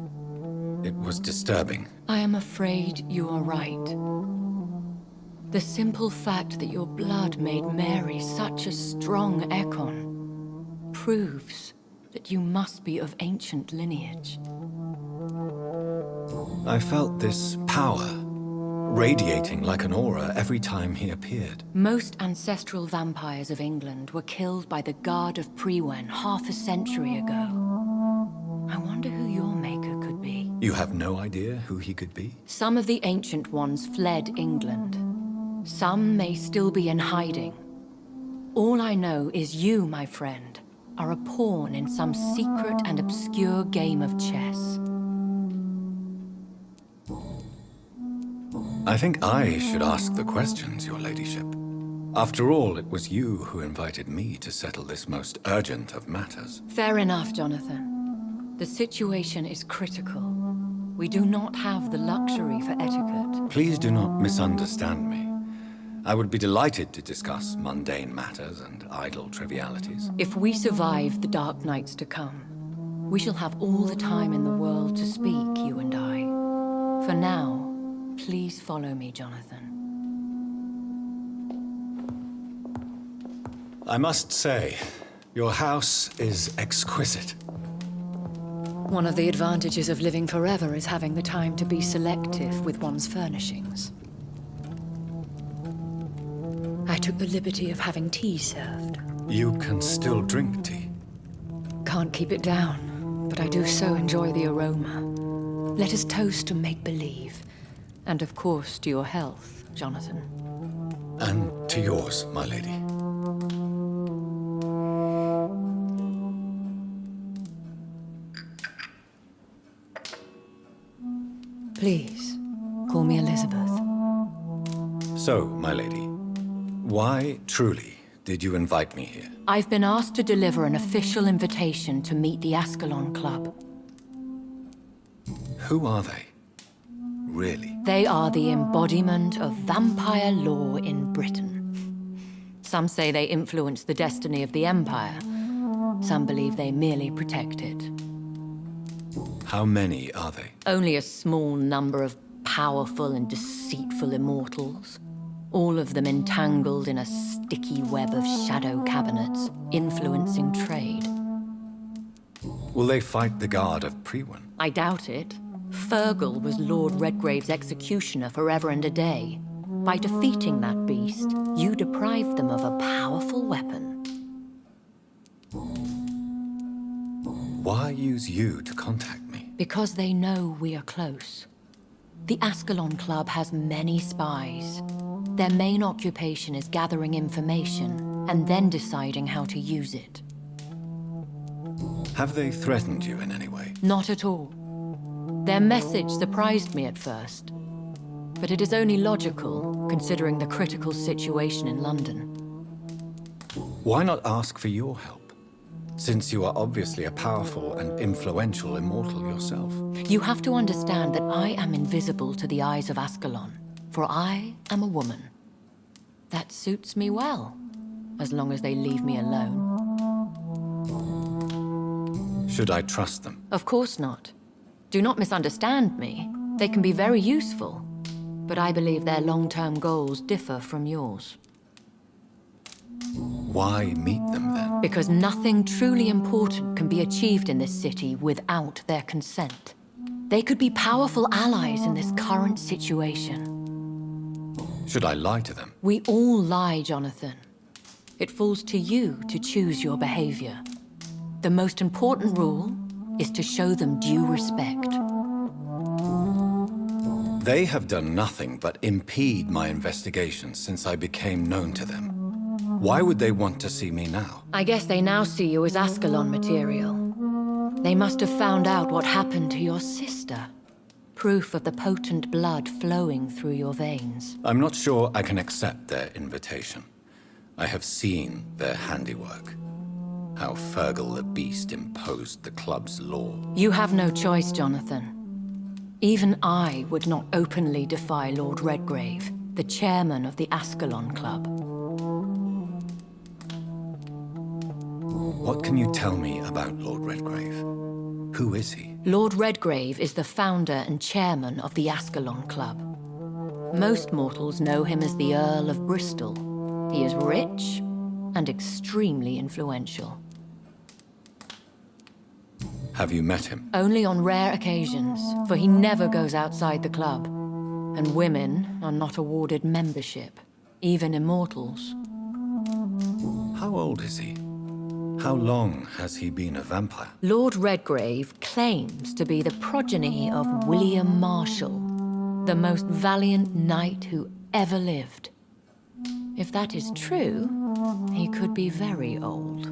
It was disturbing. I am afraid you are right. The simple fact that your blood made Mary such a strong Ekon proves that you must be of ancient lineage. I felt this power radiating like an aura every time he appeared. Most ancestral vampires of England were killed by the Guard of Prewen half a century ago. I wonder who your maker could be. You have no idea who he could be? Some of the ancient ones fled England. Some may still be in hiding. All I know is you, my friend, are a pawn in some secret and obscure game of chess. I think I should ask the questions, your ladyship. After all, it was you who invited me to settle this most urgent of matters. Fair enough, Jonathan. The situation is critical. We do not have the luxury for etiquette. Please do not misunderstand me. I would be delighted to discuss mundane matters and idle trivialities. If we survive the dark nights to come, we shall have all the time in the world to speak, you and I. For now, please follow me, Jonathan. I must say, your house is exquisite. One of the advantages of living forever is having the time to be selective with one's furnishings. I took the liberty of having tea served. You can still drink tea. Can't keep it down, but I do so enjoy the aroma. Let us toast to make-believe. And of course, to your health, Jonathan. And to yours, my lady. Please, call me Elizabeth. So, my lady, why, truly, did you invite me here? I've been asked to deliver an official invitation to meet the Ascalon Club. Who are they? Really? They are the embodiment of vampire law in Britain. Some say they influence the destiny of the Empire. Some believe they merely protect it. How many are they? Only a small number of powerful and deceitful immortals. All of them entangled in a sticky web of shadow cabinets, influencing trade. Will they fight the Guard of Prewen? I doubt it. Fergal was Lord Redgrave's executioner forever and a day. By defeating that beast, you deprived them of a powerful weapon. Why use you to contact me? Because they know we are close. The Ascalon Club has many spies. Their main occupation is gathering information and then deciding how to use it. Have they threatened you in any way? Not at all. Their message surprised me at first, but it is only logical, considering the critical situation in London. Why not ask for your help, since you are obviously a powerful and influential immortal yourself? You have to understand that I am invisible to the eyes of Ascalon, for I am a woman. That suits me well, as long as they leave me alone. Should I trust them? Of course not. Do not misunderstand me. They can be very useful, but I believe their long-term goals differ from yours. Why meet them then? Because nothing truly important can be achieved in this city without their consent. They could be powerful allies in this current situation. Should I lie to them? We all lie, Jonathan. It falls to you to choose your behavior. The most important rule is to show them due respect. They have done nothing but impede my investigation since I became known to them. Why would they want to see me now? I guess they now see you as Ascalon material. They must have found out what happened to your sister. Proof of the potent blood flowing through your veins. I'm not sure I can accept their invitation. I have seen their handiwork. How Fergal the Beast imposed the club's law. You have no choice, Jonathan. Even I would not openly defy Lord Redgrave, the chairman of the Ascalon Club. What can you tell me about Lord Redgrave? Who is he? Lord Redgrave is the founder and chairman of the Ascalon Club. Most mortals know him as the Earl of Bristol. He is rich and extremely influential. Have you met him? Only on rare occasions, for he never goes outside the club. And women are not awarded membership, even immortals. How old is he? How long has he been a vampire? Lord Redgrave claims to be the progeny of William Marshall, the most valiant knight who ever lived. If that is true, he could be very old.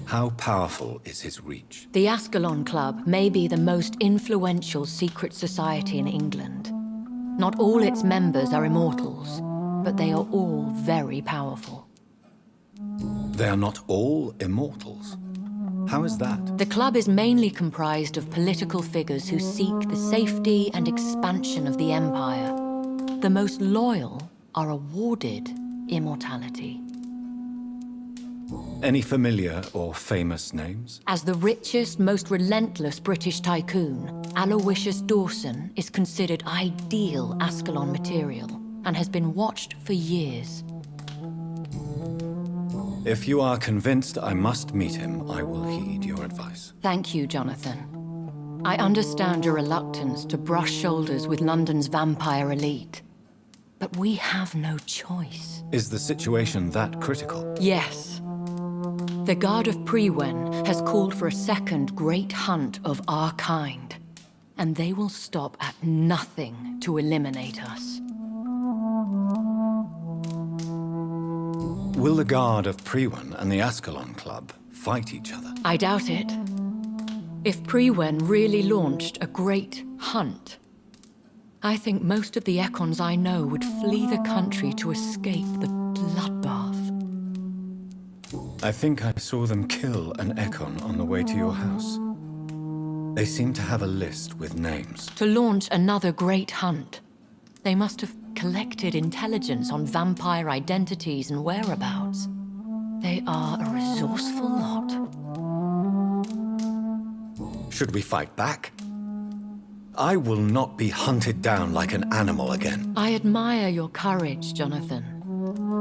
How powerful is his reach? The Ascalon Club may be the most influential secret society in England. Not all its members are immortals, but they are all very powerful. They are not all immortals. How is that? The club is mainly comprised of political figures who seek the safety and expansion of the Empire. The most loyal are awarded immortality. Any familiar or famous names? As the richest, most relentless British tycoon, Aloysius Dawson is considered ideal Ascalon material and has been watched for years. If you are convinced I must meet him, I will heed your advice. Thank you, Jonathan. I understand your reluctance to brush shoulders with London's vampire elite. But we have no choice. Is the situation that critical? Yes. The Guard of Prewen has called for a second great hunt of our kind, and they will stop at nothing to eliminate us. Will the Guard of Prewen and the Ascalon Club fight each other? I doubt it. If Prewen really launched a great hunt, I think most of the Econs I know would flee the country to escape the bloodbath. I think I saw them kill an Econ on the way to your house. They seem to have a list with names. To launch another great hunt, they must have collected intelligence on vampire identities and whereabouts. They are a resourceful lot. Should we fight back? I will not be hunted down like an animal again. I admire your courage, Jonathan.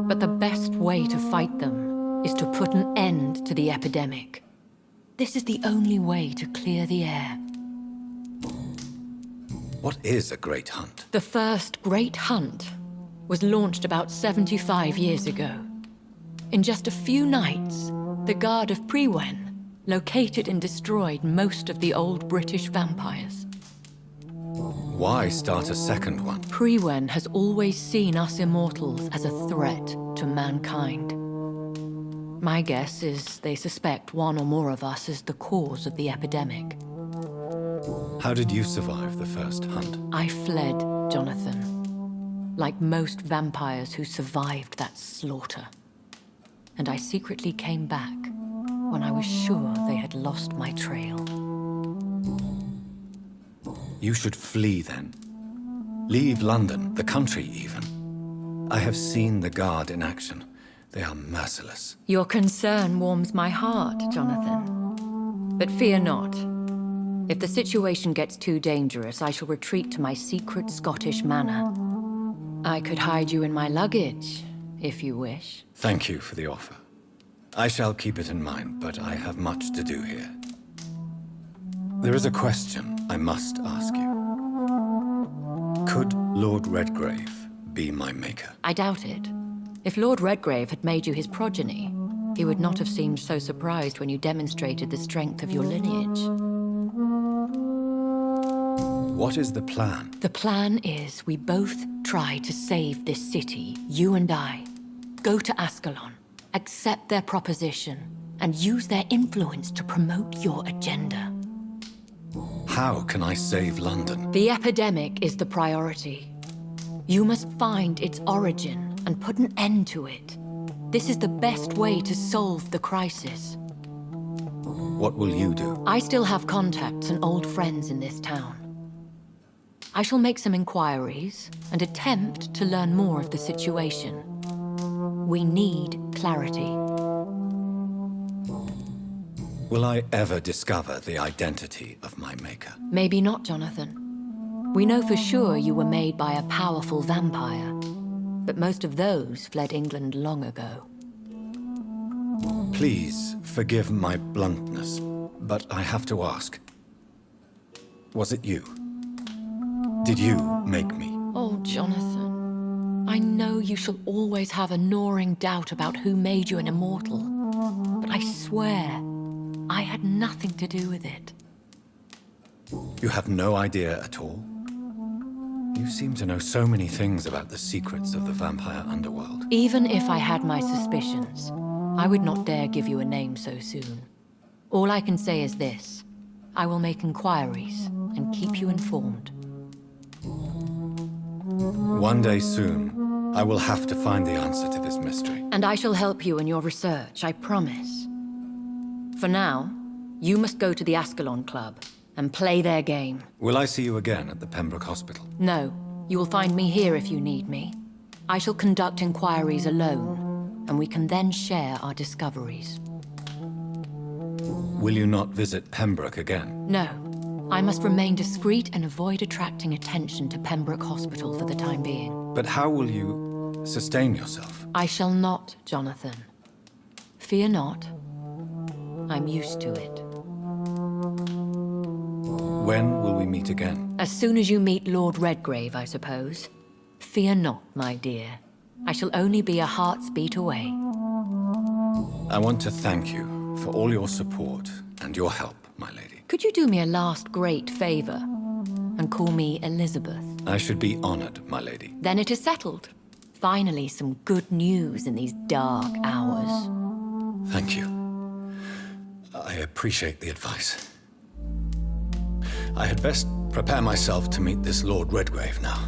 But the best way to fight them is to put an end to the epidemic. This is the only way to clear the air. What is a great hunt? The first great hunt was launched about 75 years ago. In just a few nights, the Guard of Prewen located and destroyed most of the old British vampires. Why start a second one? Prewen has always seen us immortals as a threat to mankind. My guess is they suspect one or more of us is the cause of the epidemic. How did you survive the first hunt? I fled, Jonathan. Like most vampires who survived that slaughter. And I secretly came back when I was sure they had lost my trail. You should flee then. Leave London, the country even. I have seen the Guard in action. They are merciless. Your concern warms my heart, Jonathan. But fear not. If the situation gets too dangerous, I shall retreat to my secret Scottish manor. I could hide you in my luggage, if you wish. Thank you for the offer. I shall keep it in mind, but I have much to do here. There is a question I must ask you. Could Lord Redgrave be my maker? I doubt it. If Lord Redgrave had made you his progeny, he would not have seemed so surprised when you demonstrated the strength of your lineage. What is the plan? The plan is we both try to save this city, you and I. Go to Ascalon, accept their proposition, and use their influence to promote your agenda. How can I save London? The epidemic is the priority. You must find its origin and put an end to it. This is the best way to solve the crisis. What will you do? I still have contacts and old friends in this town. I shall make some inquiries and attempt to learn more of the situation. We need clarity. Will I ever discover the identity of my maker? Maybe not, Jonathan. We know for sure you were made by a powerful vampire, but most of those fled England long ago. Please forgive my bluntness, but I have to ask. Was it you? Did you make me? Oh, Jonathan. I know you shall always have a gnawing doubt about who made you an immortal, but I swear, I had nothing to do with it. You have no idea at all? You seem to know so many things about the secrets of the vampire underworld. Even if I had my suspicions, I would not dare give you a name so soon. All I can say is this. I will make inquiries and keep you informed. One day soon, I will have to find the answer to this mystery. And I shall help you in your research, I promise. For now, you must go to the Ascalon Club and play their game. Will I see you again at the Pembroke Hospital? No, you will find me here if you need me. I shall conduct inquiries alone, and we can then share our discoveries. Will you not visit Pembroke again? No. I must remain discreet and avoid attracting attention to Pembroke Hospital for the time being. But how will you sustain yourself? I shall not, Jonathan. Fear not. I'm used to it. When will we meet again? As soon as you meet Lord Redgrave, I suppose. Fear not, my dear. I shall only be a heart's beat away. I want to thank you for all your support and your help, my lady. Could you do me a last great favor and call me Elizabeth? I should be honored, my lady. Then it is settled. Finally, some good news in these dark hours. Thank you. I appreciate the advice. I had best prepare myself to meet this Lord Redgrave now.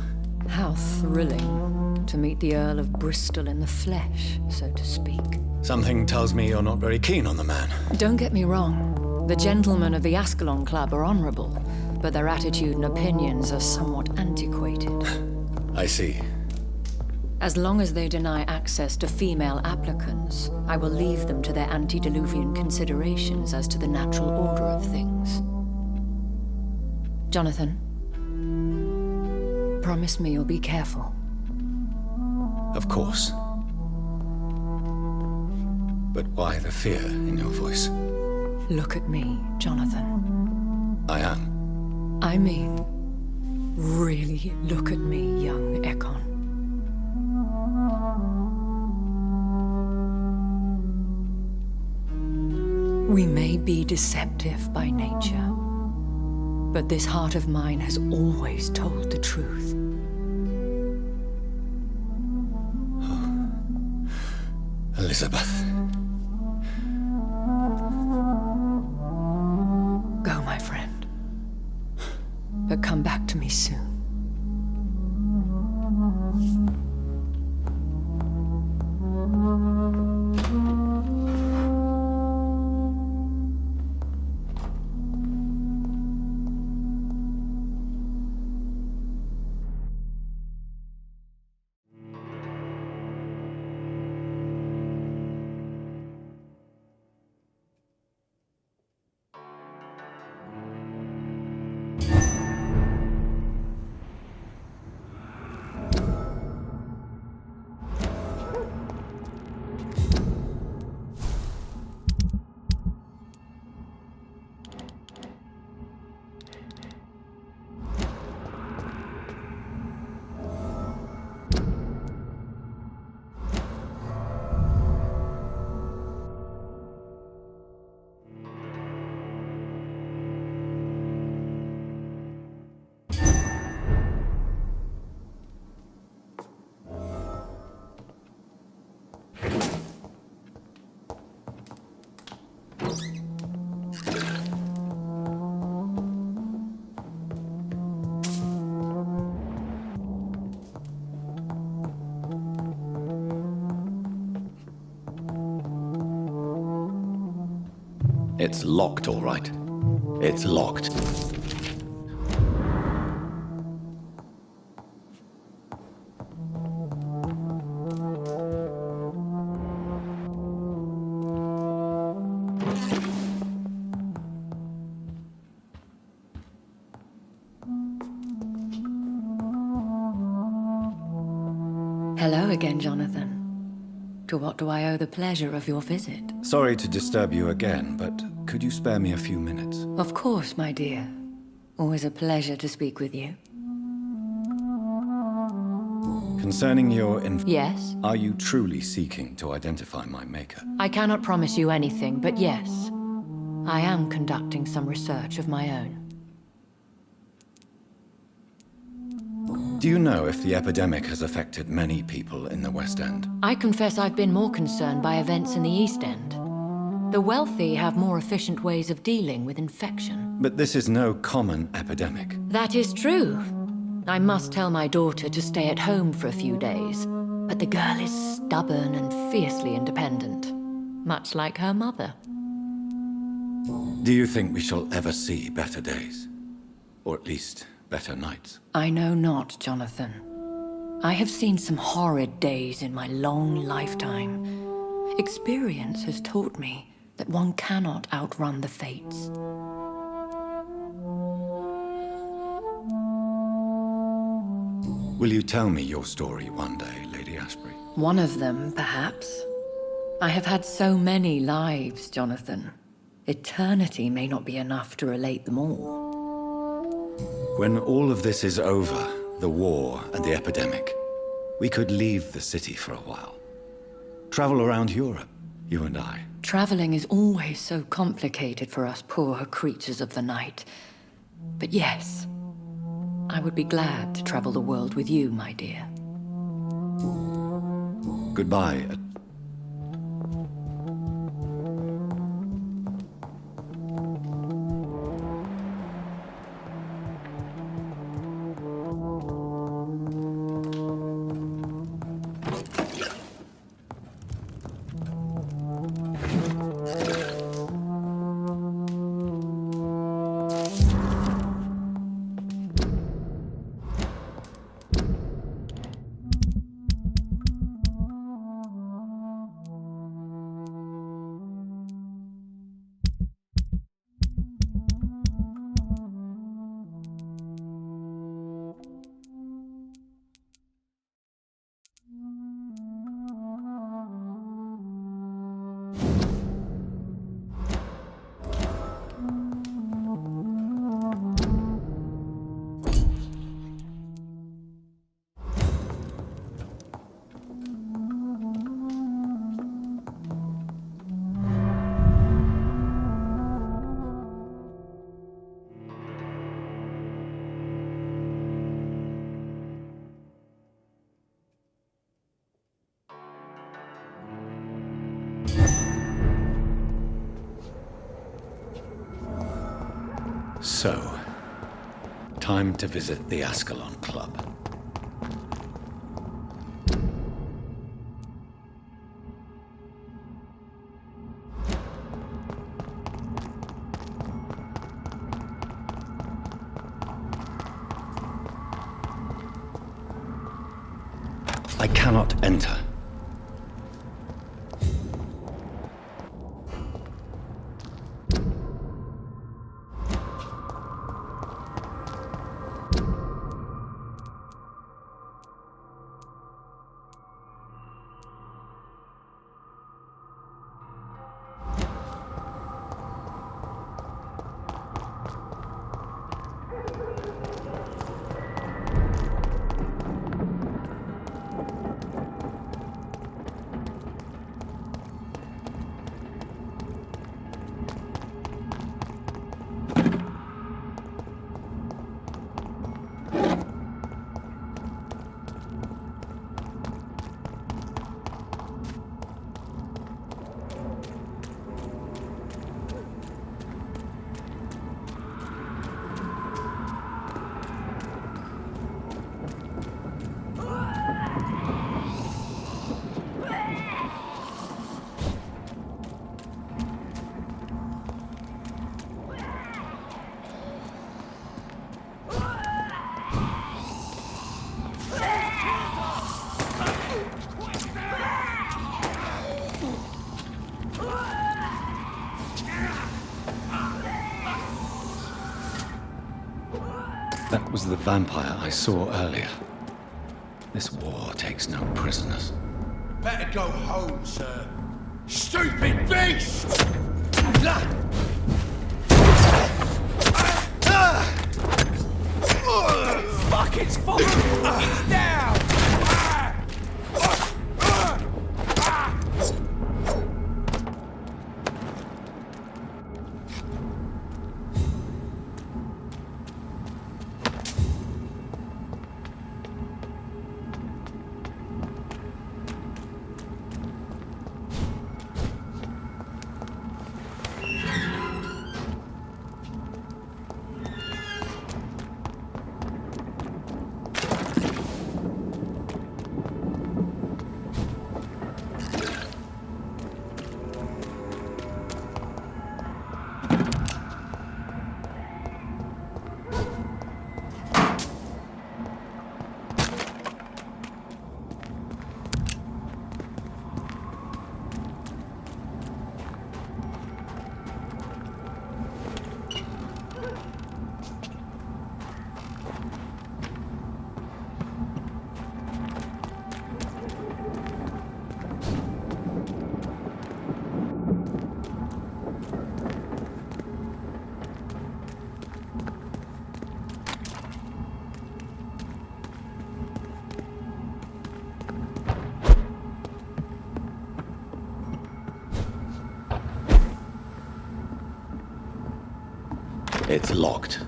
How thrilling to meet the Earl of Bristol in the flesh, so to speak. Something tells me you're not very keen on the man. Don't get me wrong. The gentlemen of the Ascalon Club are honorable, but their attitude and opinions are somewhat antiquated. I see. As long as they deny access to female applicants, I will leave them to their antediluvian considerations as to the natural order of things. Jonathan, promise me you'll be careful. Of course. But why the fear in your voice? Look at me, Jonathan. I am. I mean, really look at me, young Ekon. We may be deceptive by nature, but this heart of mine has always told the truth. Oh. Elizabeth. Go, my friend. But come back to me soon. It's locked, all right. It's locked. Hello again, Jonathan. To what do I owe the pleasure of your visit? Sorry to disturb you again, but could you spare me a few minutes? Of course, my dear. Always a pleasure to speak with you. Concerning your Yes? Are you truly seeking to identify my maker? I cannot promise you anything, but yes. I am conducting some research of my own. Do you know if the epidemic has affected many people in the West End? I confess I've been more concerned by events in the East End. The wealthy have more efficient ways of dealing with infection. But this is no common epidemic. That is true. I must tell my daughter to stay at home for a few days, but the girl is stubborn and fiercely independent, much like her mother. Do you think we shall ever see better days? Or at least better nights? I know not, Jonathan. I have seen some horrid days in my long lifetime. Experience has taught me that one cannot outrun the fates. Will you tell me your story one day, Lady Ashbury? One of them, perhaps. I have had so many lives, Jonathan. Eternity may not be enough to relate them all. When all of this is over, the war and the epidemic, we could leave the city for a while. Travel around Europe, you and I. Traveling is always so complicated for us poor creatures of the night. But yes, I would be glad to travel the world with you, my dear. Goodbye. So, time to visit the Ascalon Club. I cannot enter. That was the vampire I saw earlier. This war takes no prisoners. Better go home, sir. Stupid beast! Fuck, it's falling! It's down! It's locked.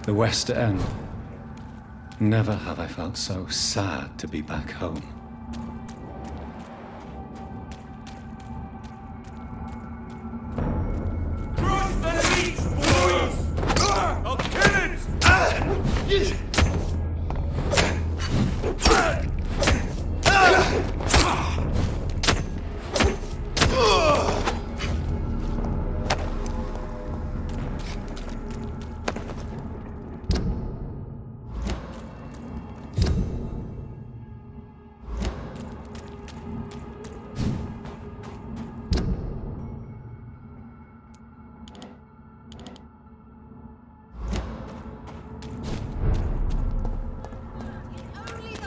The West End. Never have I felt so sad to be back home. Cross the leads, boys! I'll kill it!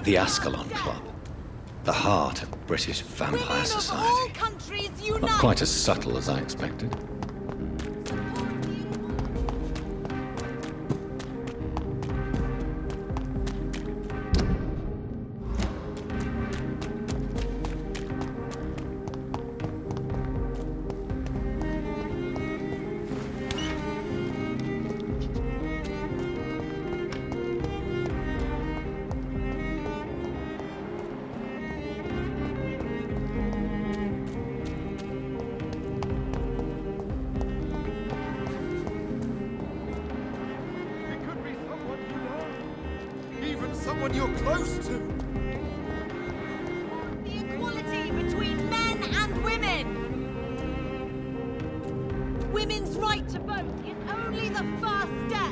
The Ascalon Club. The heart of British vampire society. Not quite as subtle as I expected. Someone you're close to. The equality between men and women. Women's right to vote is only the first step.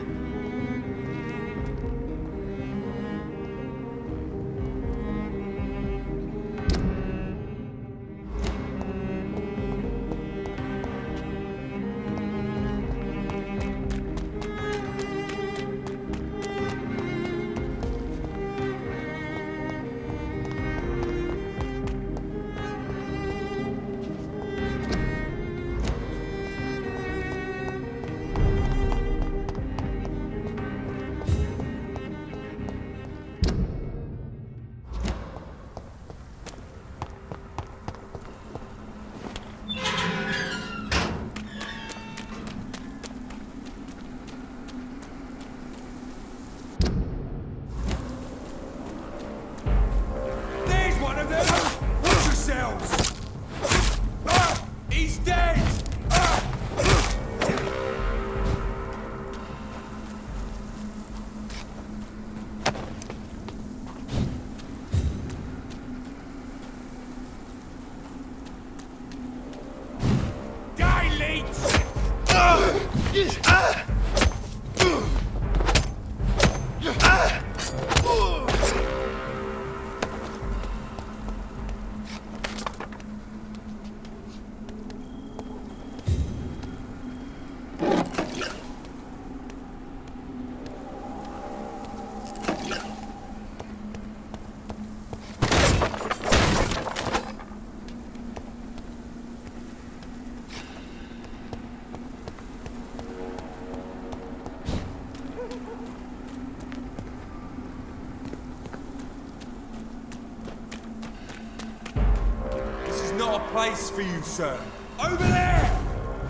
place for you, sir. Over there!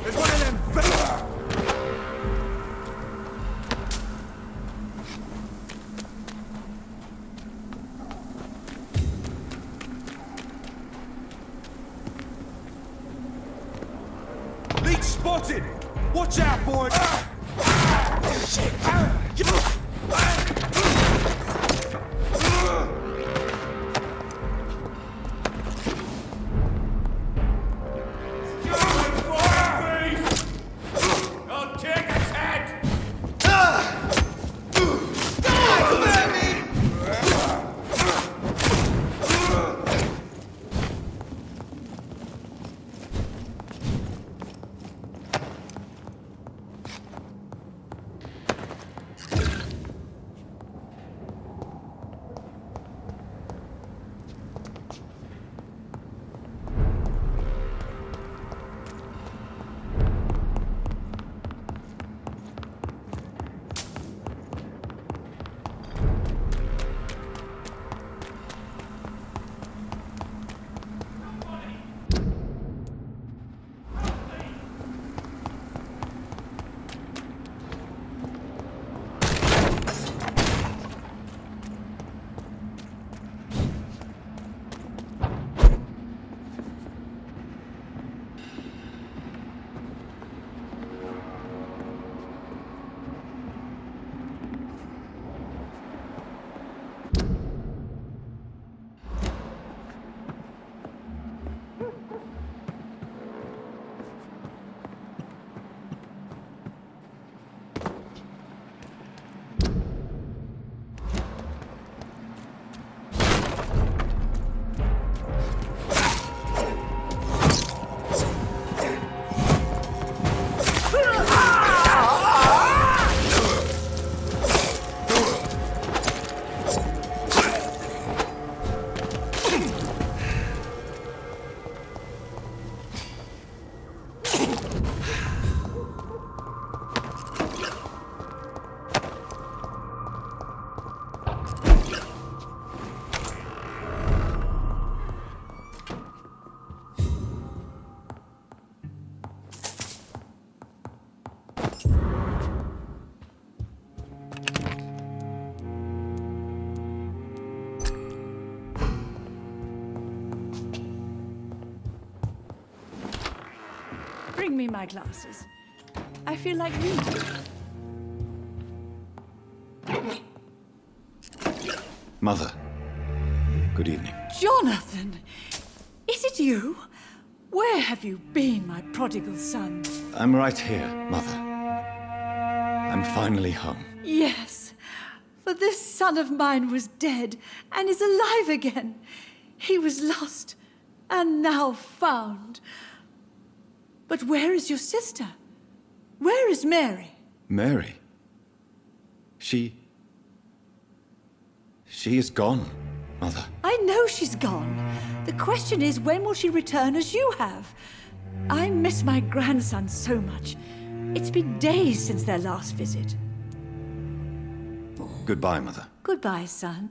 There's one of them Leech spotted! Watch out, boys! Shit! Bring me my glasses. I feel like reading. Mother, good evening. Jonathan! Is it you? Where have you been, my prodigal son? I'm right here, Mother. I'm finally home. Yes, for this son of mine was dead and is alive again. He was lost and now found. But where is your sister? Where is Mary? Mary? She is gone, Mother. I know she's gone. The question is, when will she return as you have? I miss my grandson so much. It's been days since their last visit. Goodbye, Mother. Goodbye, son.